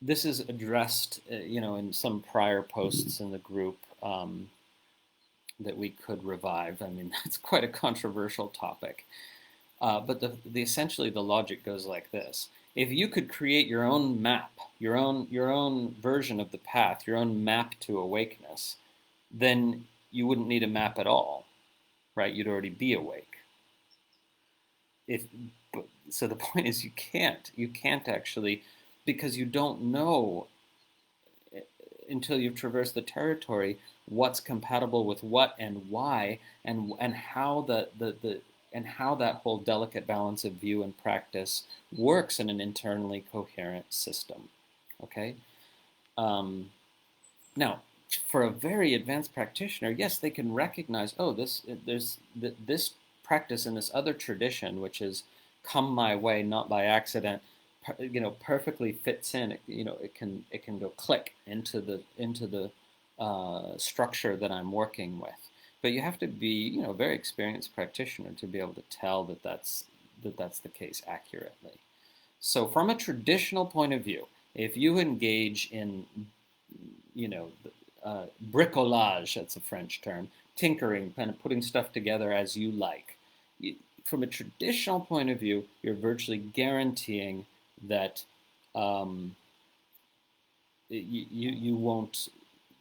this is addressed, you know, in some prior posts in the group that we could revive. I mean, that's quite a controversial topic. But essentially the logic goes like this: if you could create your own map, your own version of the path, your own map to awakeness, then you wouldn't need a map at all, right? You'd already be awake. If so, the point is you can't actually, because you don't know until you've traversed the territory what's compatible with what and why, and how how that whole delicate balance of view and practice works in an internally coherent system. Okay. Um, Now, for a very advanced practitioner, yes, they can recognize, oh, this practice in this other tradition, which has come my way not by accident, perfectly fits in. It can go click into the structure that I'm working with. But you have to be, a very experienced practitioner to be able to tell that that's the case accurately. So, from a traditional point of view, if you engage in, you know, bricolage, that's a French term, tinkering, kind of putting stuff together as you like. From a traditional point of view, you're virtually guaranteeing that you won't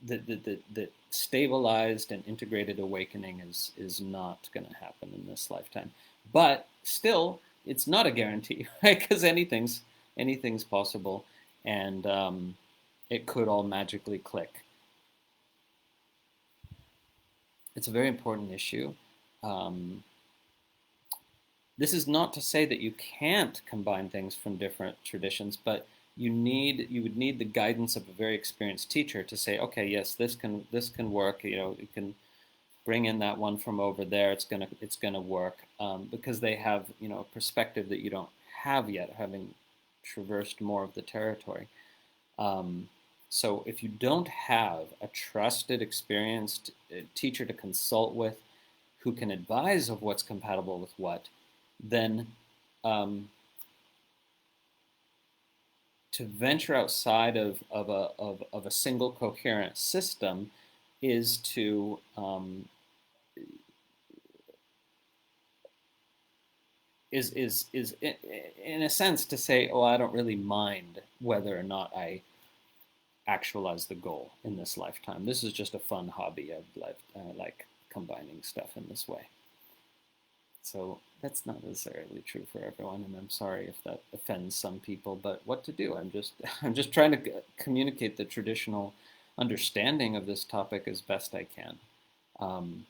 that stabilized and integrated awakening is not going to happen in this lifetime. But still, it's not a guarantee, right? Because anything's possible, and it could all magically click. It's a very important issue. Um, this is not to say that you can't combine things from different traditions, but you would need the guidance of a very experienced teacher to say, okay, yes, this can work. You can bring in that one from over there. It's gonna work, because they have a perspective that you don't have yet, having traversed more of the territory. Um, so if you don't have a trusted, experienced teacher to consult with, who can advise of what's compatible with what, then um, to venture outside of a single coherent system is to is in a sense to say, oh, I don't really mind whether or not I actualize the goal in this lifetime. This is just a fun hobby. I like combining stuff in this way. So that's not necessarily true for everyone, and I'm sorry if that offends some people. But what to do? I'm just trying to communicate the traditional understanding of this topic as best I can. Um,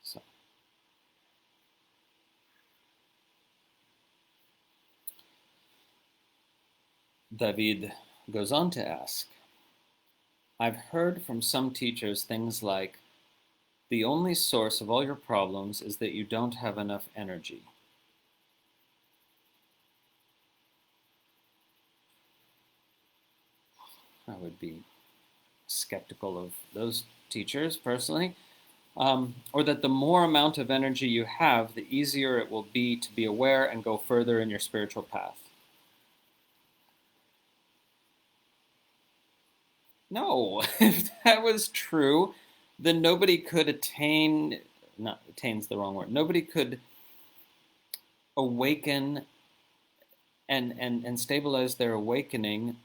so David goes on to ask, I've heard from some teachers things like, the only source of all your problems is that you don't have enough energy. I would be skeptical of those teachers personally. Or that the more amount of energy you have, the easier it will be to be aware and go further in your spiritual path. No, if that was true, then nobody could attain, not attain's the wrong word, nobody could awaken and stabilize their awakening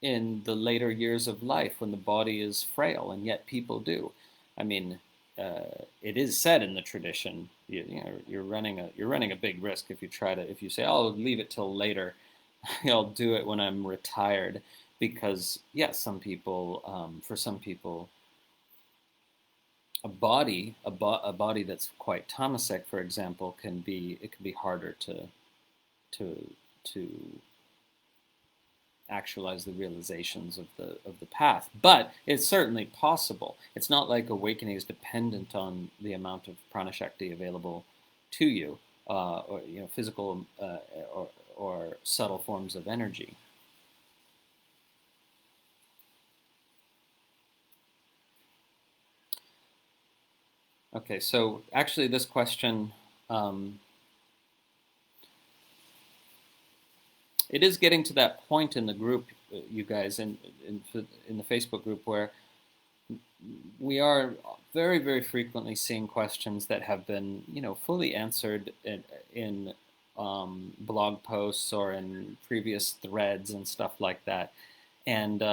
in the later years of life when the body is frail, and yet people do. I mean, it is said in the tradition, you're running a big risk if you say, oh, I'll leave it till later, I'll do it when I'm retired, because yes, for some people, a body that's quite tamasic, for example, it can be harder to to actualize the realizations of the path. But it's certainly possible. It's not like awakening is dependent on the amount of prana shakti available to you, or physical or subtle forms of energy. Okay, so actually, this question. It is getting to that point in the group, you guys, in the Facebook group, where we are very, very frequently seeing questions that have been, fully answered in blog posts or in previous threads and stuff like that. And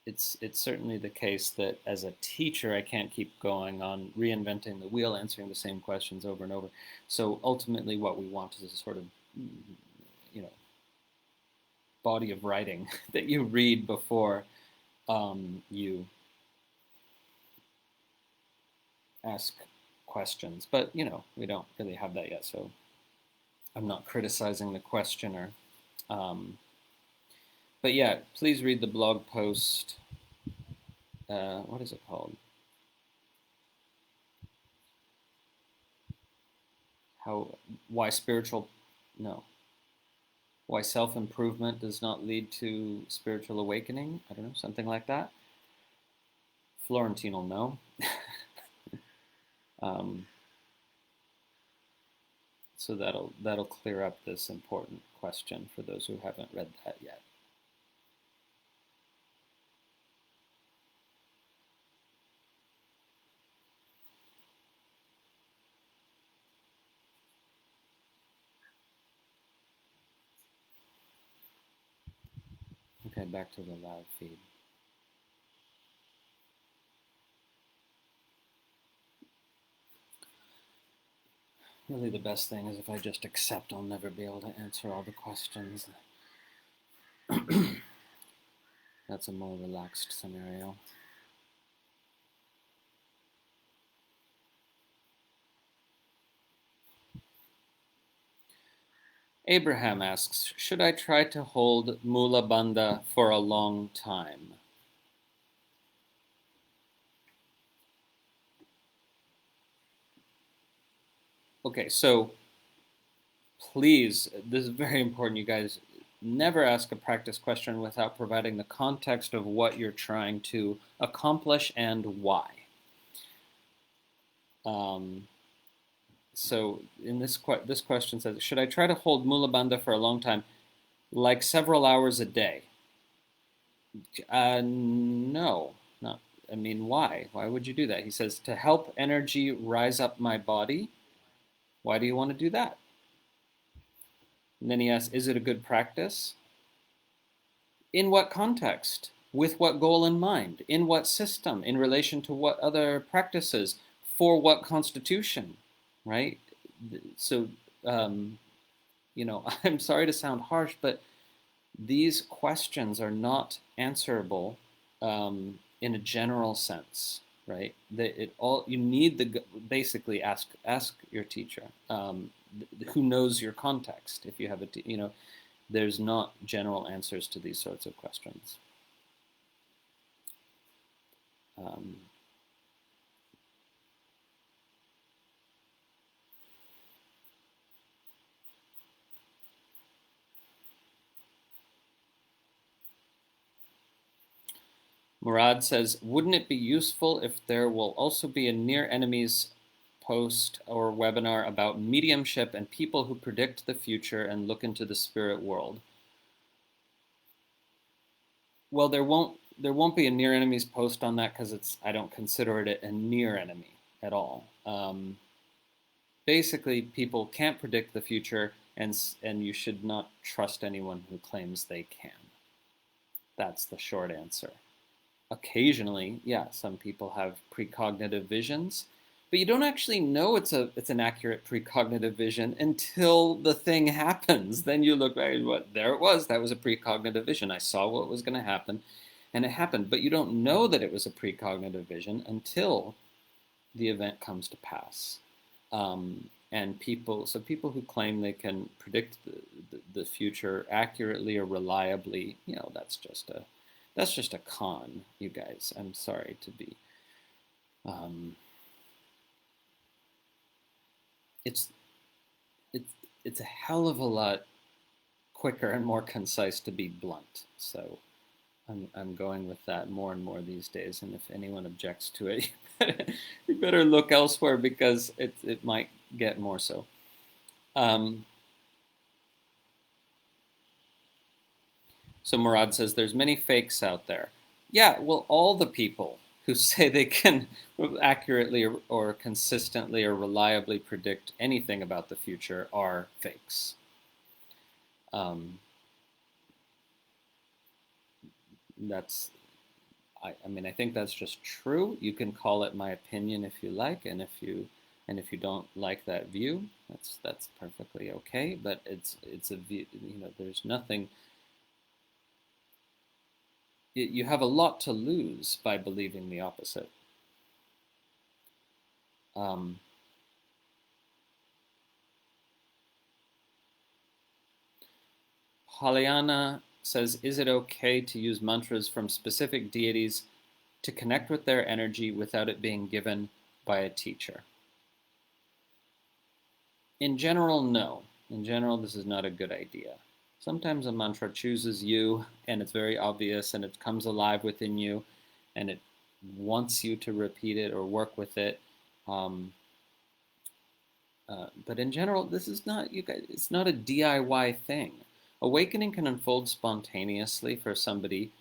it's certainly the case that as a teacher, I can't keep going on reinventing the wheel, answering the same questions over and over. So ultimately, what we want is a sort of, you know, body of writing that you read before you ask questions. But, we don't really have that yet, so I'm not criticizing the questioner. But yeah, please read the blog post. What is it called? Why why self-improvement does not lead to spiritual awakening. I don't know, something like that. Florentine will know. So that'll clear up this important question for those who haven't read that yet. Okay, back to the live feed. Really, the best thing is if I just accept I'll never be able to answer all the questions. That's a more relaxed scenario. Abraham asks, should I try to hold Mula Bandha for a long time? Okay, so please, this is very important, you guys. Never ask a practice question without providing the context of what you're trying to accomplish and why. So in this question says, should I try to hold Mula Bandha for a long time, like several hours a day? No, not. I mean, why? Why would you do that? He says, to help energy rise up my body. Why do you want to do that? And then he asks, is it a good practice? In what context? With what goal in mind? In what system? In relation to what other practices? For what constitution? Right? So, I'm sorry to sound harsh, but these questions are not answerable in a general sense, right? You need basically ask your teacher who knows your context. If you have there's not general answers to these sorts of questions. Murad says, wouldn't it be useful if there will also be a near enemies post or webinar about mediumship and people who predict the future and look into the spirit world? Well, there won't be a near enemies post on that because I don't consider it a near enemy at all. Basically, people can't predict the future, and you should not trust anyone who claims they can. That's the short answer. Occasionally, yeah, some people have precognitive visions, but you don't actually know it's an accurate precognitive vision until the thing happens. Then you look back, there it was. That was a precognitive vision. I saw what was going to happen, and it happened. But you don't know that it was a precognitive vision until the event comes to pass. And people who claim they can predict the future accurately or reliably, that's just a con, you guys. I'm sorry to be. It's a hell of a lot quicker and more concise to be blunt. So I'm going with that more and more these days. And if anyone objects to it, you better look elsewhere because it might get more so. So Murad says there's many fakes out there. Yeah, well, all the people who say they can accurately or consistently or reliably predict anything about the future are fakes. I think that's just true. You can call it my opinion if you like, and if you don't like that view, that's perfectly okay. But it's a view. There's nothing. You have a lot to lose by believing the opposite. Pollyanna says, is it okay to use mantras from specific deities to connect with their energy without it being given by a teacher? In general, no. In general, this is not a good idea. Sometimes a mantra chooses you, and it's very obvious, and it comes alive within you, and it wants you to repeat it or work with it. But in general, this is not, you guys, it's not a DIY thing. Awakening can unfold spontaneously for somebody,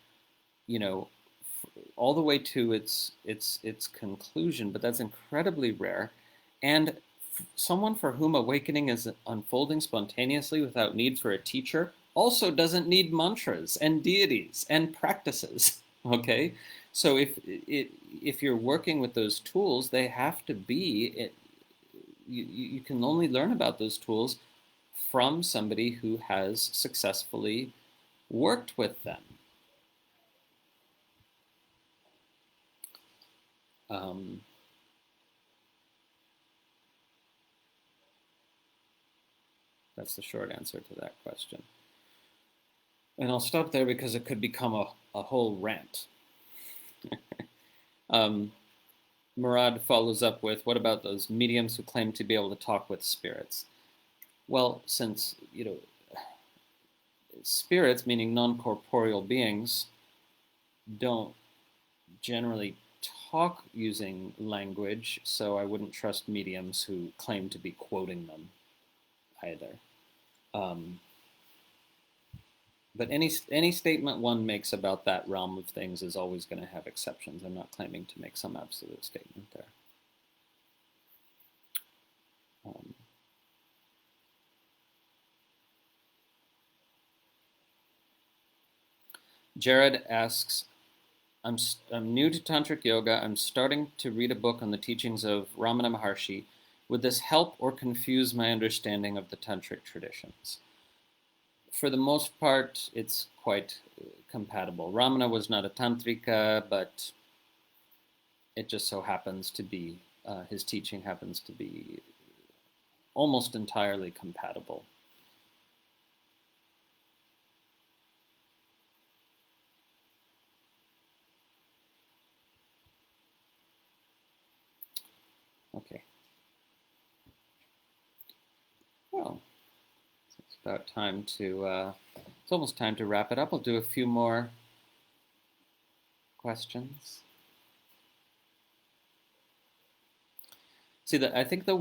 you know, all the way to its conclusion, but that's incredibly rare. And someone for whom awakening is unfolding spontaneously without need for a teacher also doesn't need mantras and deities and practices. Okay, so if you're working with those tools, they have to be. You can only learn about those tools from somebody who has successfully worked with them. That's the short answer to that question. And I'll stop there because it could become a whole rant. Murad follows up with, what about those mediums who claim to be able to talk with spirits? Well, since, spirits, meaning non-corporeal beings, don't generally talk using language, so I wouldn't trust mediums who claim to be quoting them either. But any statement one makes about that realm of things is always going to have exceptions. I'm not claiming to make some absolute statement there. Jared asks, I'm new to Tantric Yoga. I'm starting to read a book on the teachings of Ramana Maharshi. Would this help or confuse my understanding of the Tantric traditions? For the most part, it's quite compatible. Ramana was not a Tantrika, but it just so happens to be, his teaching happens to be almost entirely compatible. Okay. Well, it's about time to, it's almost time to wrap it up. I'll do a few more questions. See, I think the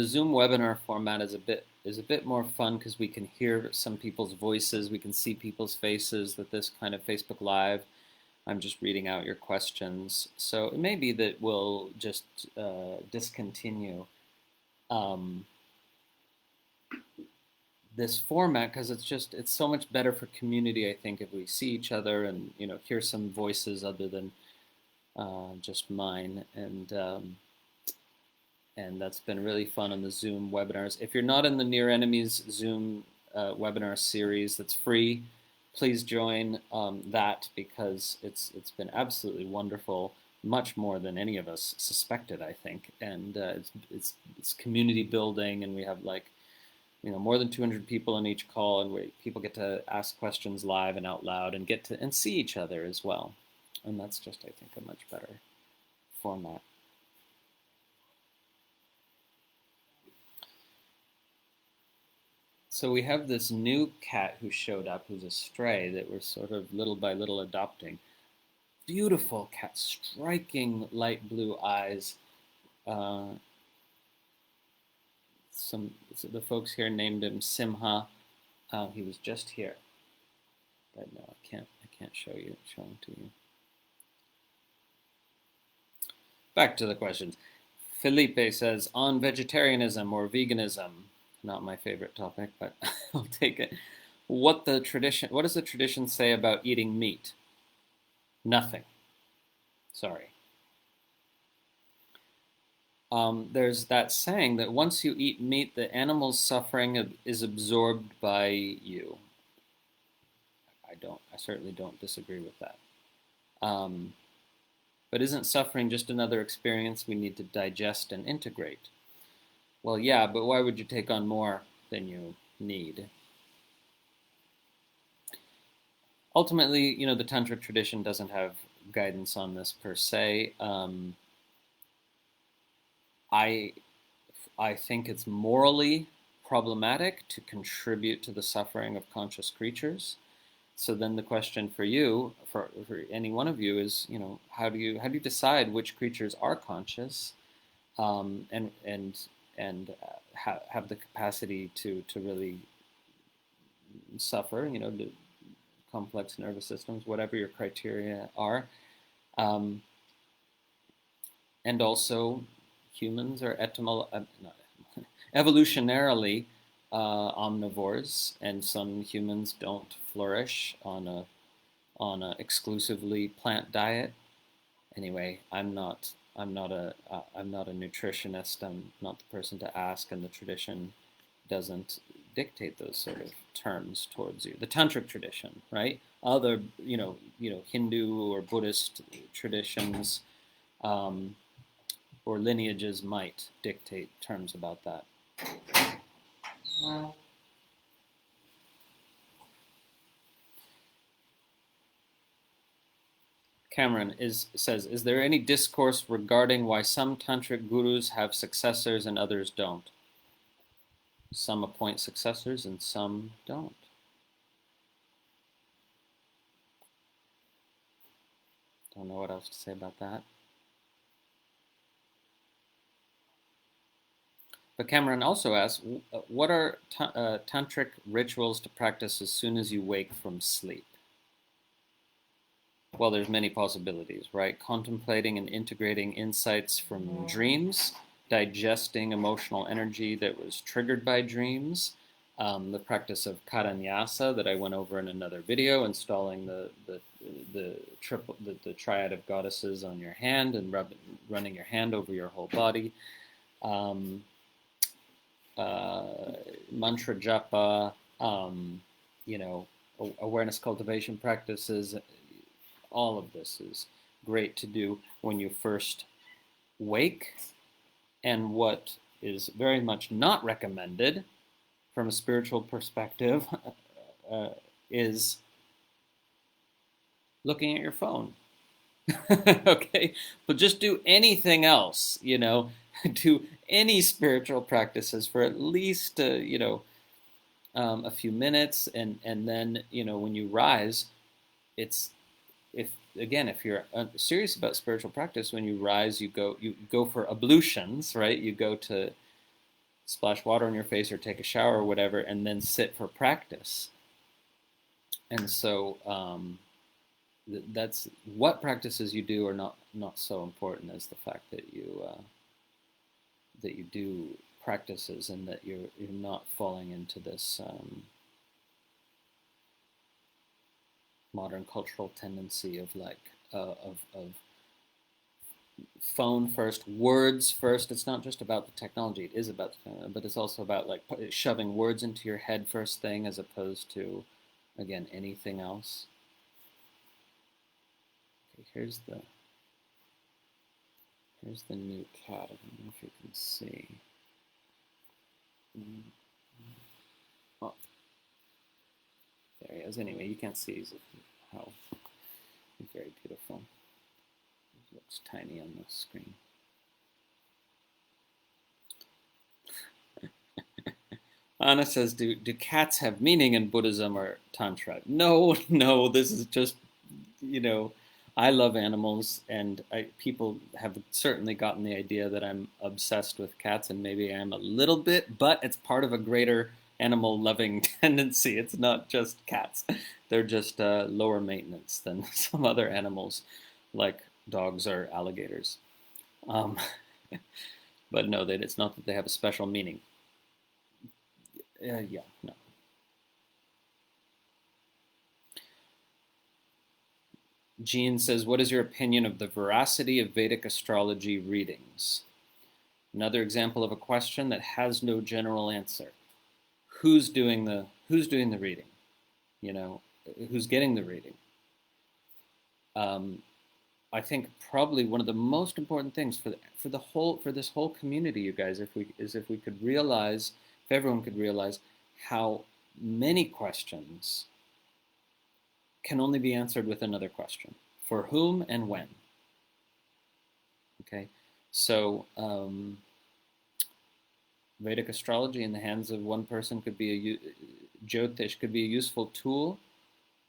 Zoom webinar format is a bit more fun because we can hear some people's voices, we can see people's faces. That this kind of Facebook Live, I'm just reading out your questions. So it may be that we'll just discontinue this format because it's so much better for community. I think if we see each other and hear some voices other than just mine, and that's been really fun on the Zoom webinars. If you're not in the Near Enemies Zoom webinar series that's free, please join that because it's been absolutely wonderful, much more than any of us suspected, I think. And it's community building, and we have more than 200 people on each call, and people get to ask questions live and out loud and get to see each other as well. And that's just, I think, a much better format. So we have this new cat who showed up, who's a stray that we're sort of little by little adopting. Beautiful cat, striking light blue eyes. The folks here named him Simha. He was just here, but no, I can't show him to you. Back to the questions. Felipe says, on vegetarianism or veganism. Not my favorite topic, but I'll take it. What does the tradition say about eating meat? Nothing. Sorry. There's that saying that once you eat meat, the animal's suffering is absorbed by you. I certainly don't disagree with that. But isn't suffering just another experience we need to digest and integrate? Well, yeah, but why would you take on more than you need? ultimately, the Tantric tradition doesn't have guidance on this per se. I I think it's morally problematic to contribute to the suffering of conscious creatures. So then the question for you, for any one of you, is, how do you decide which creatures are conscious, and have the capacity to really suffer, the complex nervous systems, whatever your criteria are. Um, and also, humans are evolutionarily omnivores, and some humans don't flourish on a exclusively plant diet. Anyway, I'm not a nutritionist. I'm not the person to ask, and the tradition doesn't dictate those sort of terms towards you. The tantric tradition, right? Other, Hindu or Buddhist traditions, um, or lineages might dictate terms about that. Cameron says, is there any discourse regarding why some tantric gurus have successors and others don't? Some appoint successors and some don't. Don't know what else to say about that. But Cameron also asks, what are tantric rituals to practice as soon as you wake from sleep? Well, there's many possibilities, right? Contemplating and integrating insights from dreams, digesting emotional energy that was triggered by dreams, the practice of karanyasa that I went over in another video, installing the triad of goddesses on your hand and running your hand over your whole body. Mantra japa, awareness cultivation practices. All of this is great to do when you first wake. And what is very much not recommended from a spiritual perspective is looking at your phone. Okay, but just do anything else, do any spiritual practices for at least a few minutes, and then when you rise, it's if you're serious about spiritual practice, when you rise, you go for ablutions, right? You go to splash water on your face or take a shower or whatever, and then sit for practice. And so that's what practices you do are not so important as the fact that you do practices, and that you're not falling into this modern cultural tendency of of phone first, words first. It's not just about the technology; it is about but it's also about shoving words into your head first thing, as opposed to, again, anything else. Okay, here's the new cat. I don't know if you can see. Oh, there he is. Anyway, you can't see how very beautiful. It looks tiny on the screen. Anna says, do cats have meaning in Buddhism or Tantra? No, no, this is just, I love animals, and people have certainly gotten the idea that I'm obsessed with cats, and maybe I am a little bit, but it's part of a greater animal-loving tendency. It's not just cats. They're just lower maintenance than some other animals, like dogs or alligators. But no, it's not that they have a special meaning. Yeah, no. Jean says, what is your opinion of the veracity of Vedic astrology readings? Another example of a question that has no general answer. Who's doing the reading? Who's getting the reading? I think probably one of the most important things for this whole community, you guys, if we could realize, if everyone could realize how many questions can only be answered with another question: for whom and when? Okay, so Vedic astrology in the hands of one person could be Jyotish could be a useful tool,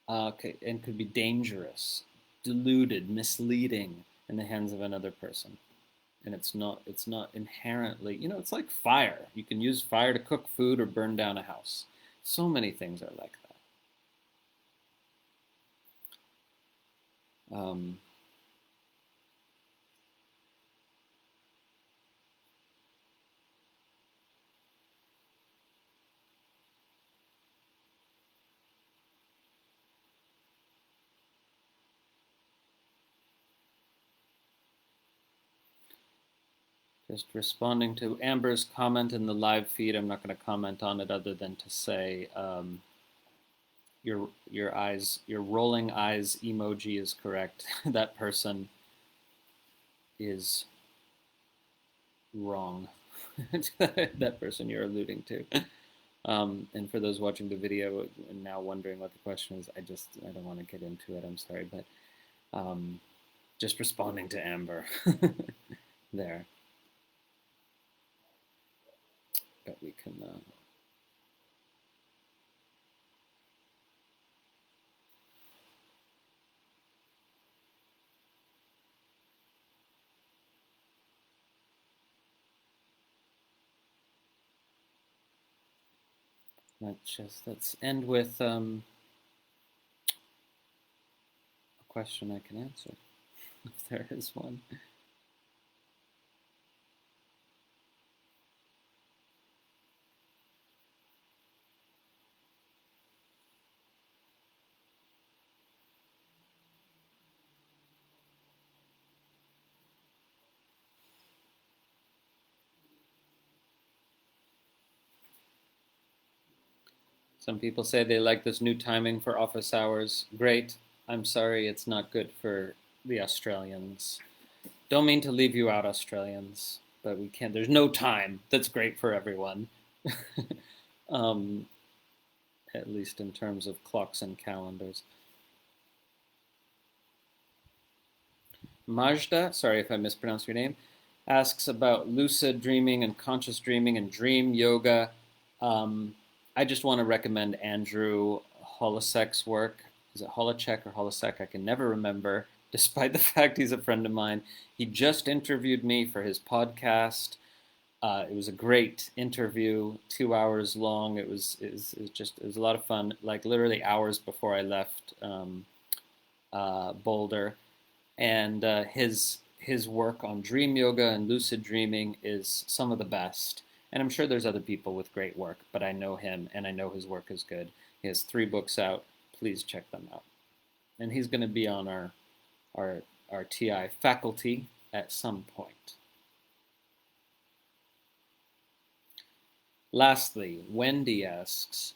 and could be dangerous, deluded, misleading in the hands of another person. And it's not inherently, it's like fire. You can use fire to cook food or burn down a house. So many things are like that. Just responding to Amber's comment in the live feed. I'm not going to comment on it other than to say your rolling eyes emoji is correct. That person is wrong. That person you're alluding to. And for those watching the video and now wondering what the question is, I don't want to get into it. I'm sorry, but just responding to Amber there. But we can. Let's end with a question I can answer, if there is one. Some people say they like this new timing for office hours. Great. I'm sorry it's not good for the Australians. Don't mean to leave you out, Australians, but we can't. There's no time that's great for everyone, um, at least in terms of clocks and calendars. Majda, sorry if I mispronounced your name, asks about lucid dreaming and conscious dreaming and dream yoga. I just want to recommend Andrew Holosek's work. Is it Holacek or Holosek? I can never remember, despite the fact he's a friend of mine. He just interviewed me for his podcast. It was a great interview, 2 hours long. It was a lot of fun. Like literally hours before I left Boulder, and his work on dream yoga and lucid dreaming is some of the best. And I'm sure there's other people with great work, but I know him and I know his work is good. He has 3 books out. Please check them out. And he's going to be on our TI faculty at some point. Lastly, Wendy asks,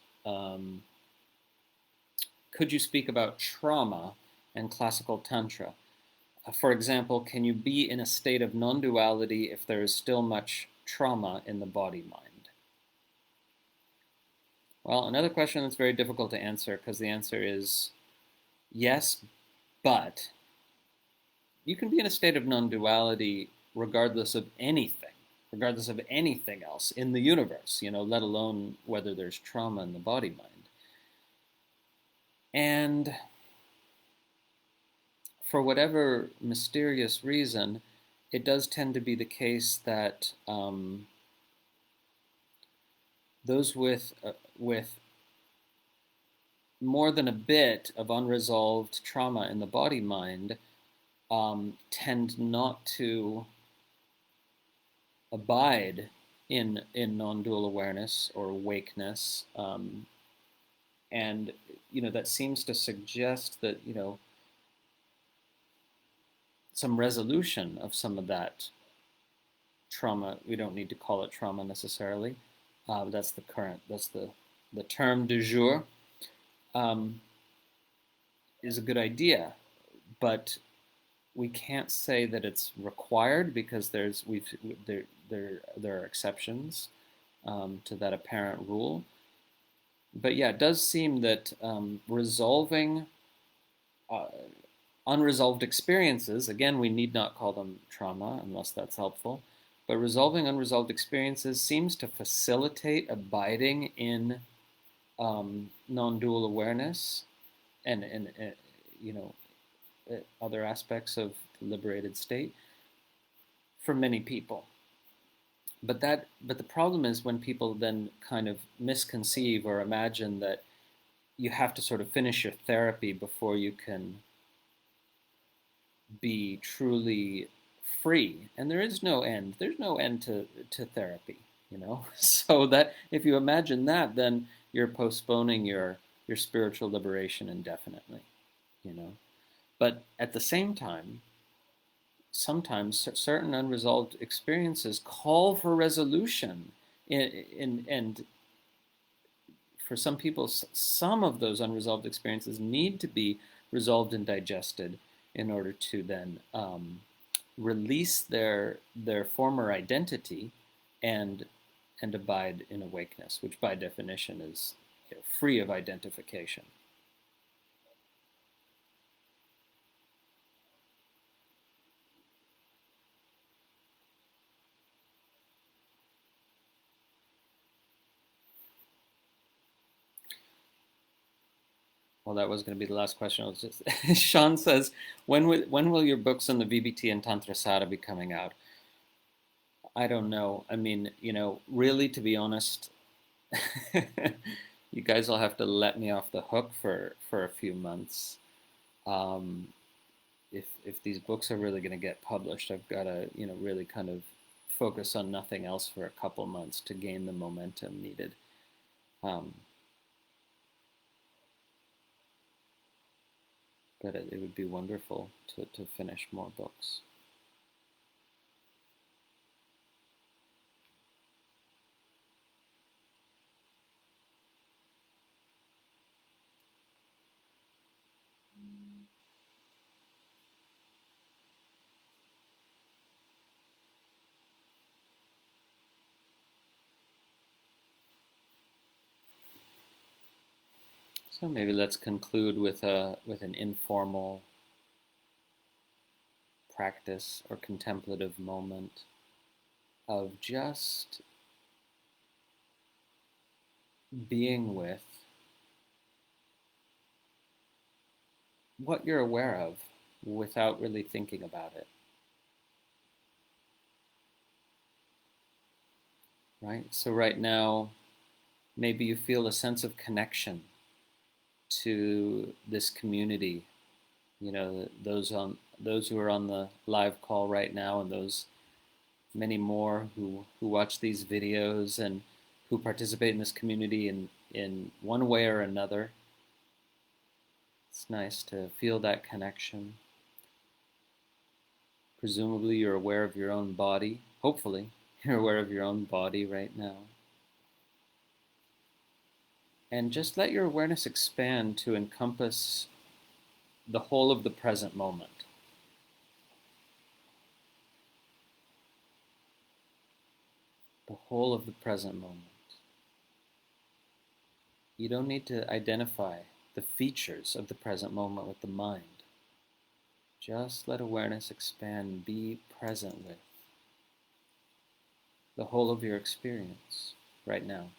could you speak about trauma and classical tantra? For example, can you be in a state of non-duality if there is still much trauma in the body-mind? Well, another question that's very difficult to answer, because the answer is yes, but you can be in a state of non-duality regardless of anything else in the universe, let alone whether there's trauma in the body-mind. And for whatever mysterious reason, it does tend to be the case that those with more than a bit of unresolved trauma in the body-mind tend not to abide in non-dual awareness or awakeness, and that seems to suggest that some resolution of some of that trauma. We don't need to call it trauma necessarily. That's the term du jour. Is a good idea, but we can't say that it's required because there are exceptions to that apparent rule. But yeah, it does seem that resolving uh, unresolved experiences, again, we need not call them trauma unless that's helpful, but resolving unresolved experiences seems to facilitate abiding in non-dual awareness and you know other aspects of the liberated state for many people. But the problem is when people then kind of misconceive or imagine that you have to sort of finish your therapy before you can be truly free. And there is no end. There's no end to therapy, you know? So that if you imagine that, then you're postponing your spiritual liberation indefinitely, you know? But at the same time, sometimes certain unresolved experiences call for resolution. And for some people, some of those unresolved experiences need to be resolved and digested in order to then release their former identity and and abide in awakeness, which by definition is free of identification. Well, that was going to be the last question. I was just Sean says, when will your books on the VBT and Tantra Sada be coming out? I don't know. I mean, really, to be honest, you guys will have to let me off the hook for a few months. Um, if these books are really going to get published, I've got to really kind of focus on nothing else for a couple months to gain the momentum needed. Um, but it would be wonderful to finish more books. So maybe let's conclude with an informal practice or contemplative moment of just being with what you're aware of without really thinking about it, right? So right now, maybe you feel a sense of connection to this community, those who are on the live call right now, and those many more who watch these videos and who participate in this community in one way or another. It's nice to feel that connection. Presumably you're aware of your own body. Hopefully you're aware of your own body right now. And just let your awareness expand to encompass the whole of the present moment. The whole of the present moment. You don't need to identify the features of the present moment with the mind. Just let awareness expand, be present with the whole of your experience right now.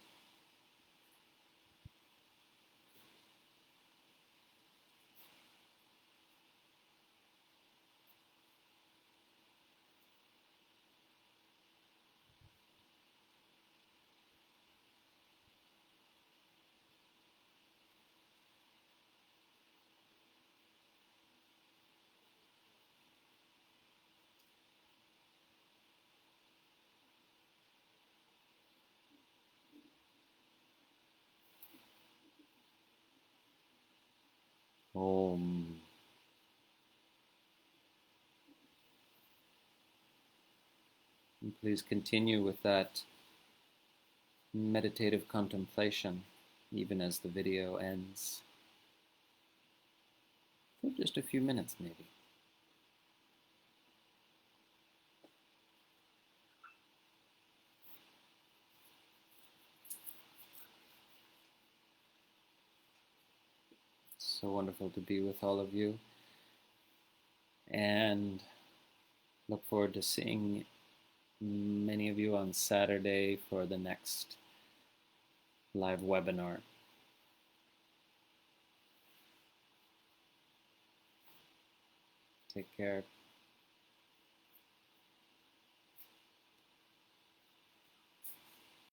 Om. And please continue with that meditative contemplation even as the video ends. For just a few minutes, maybe. so wonderful to be with all of you. And look forward to seeing many of you on Saturday for the next live webinar. Take care.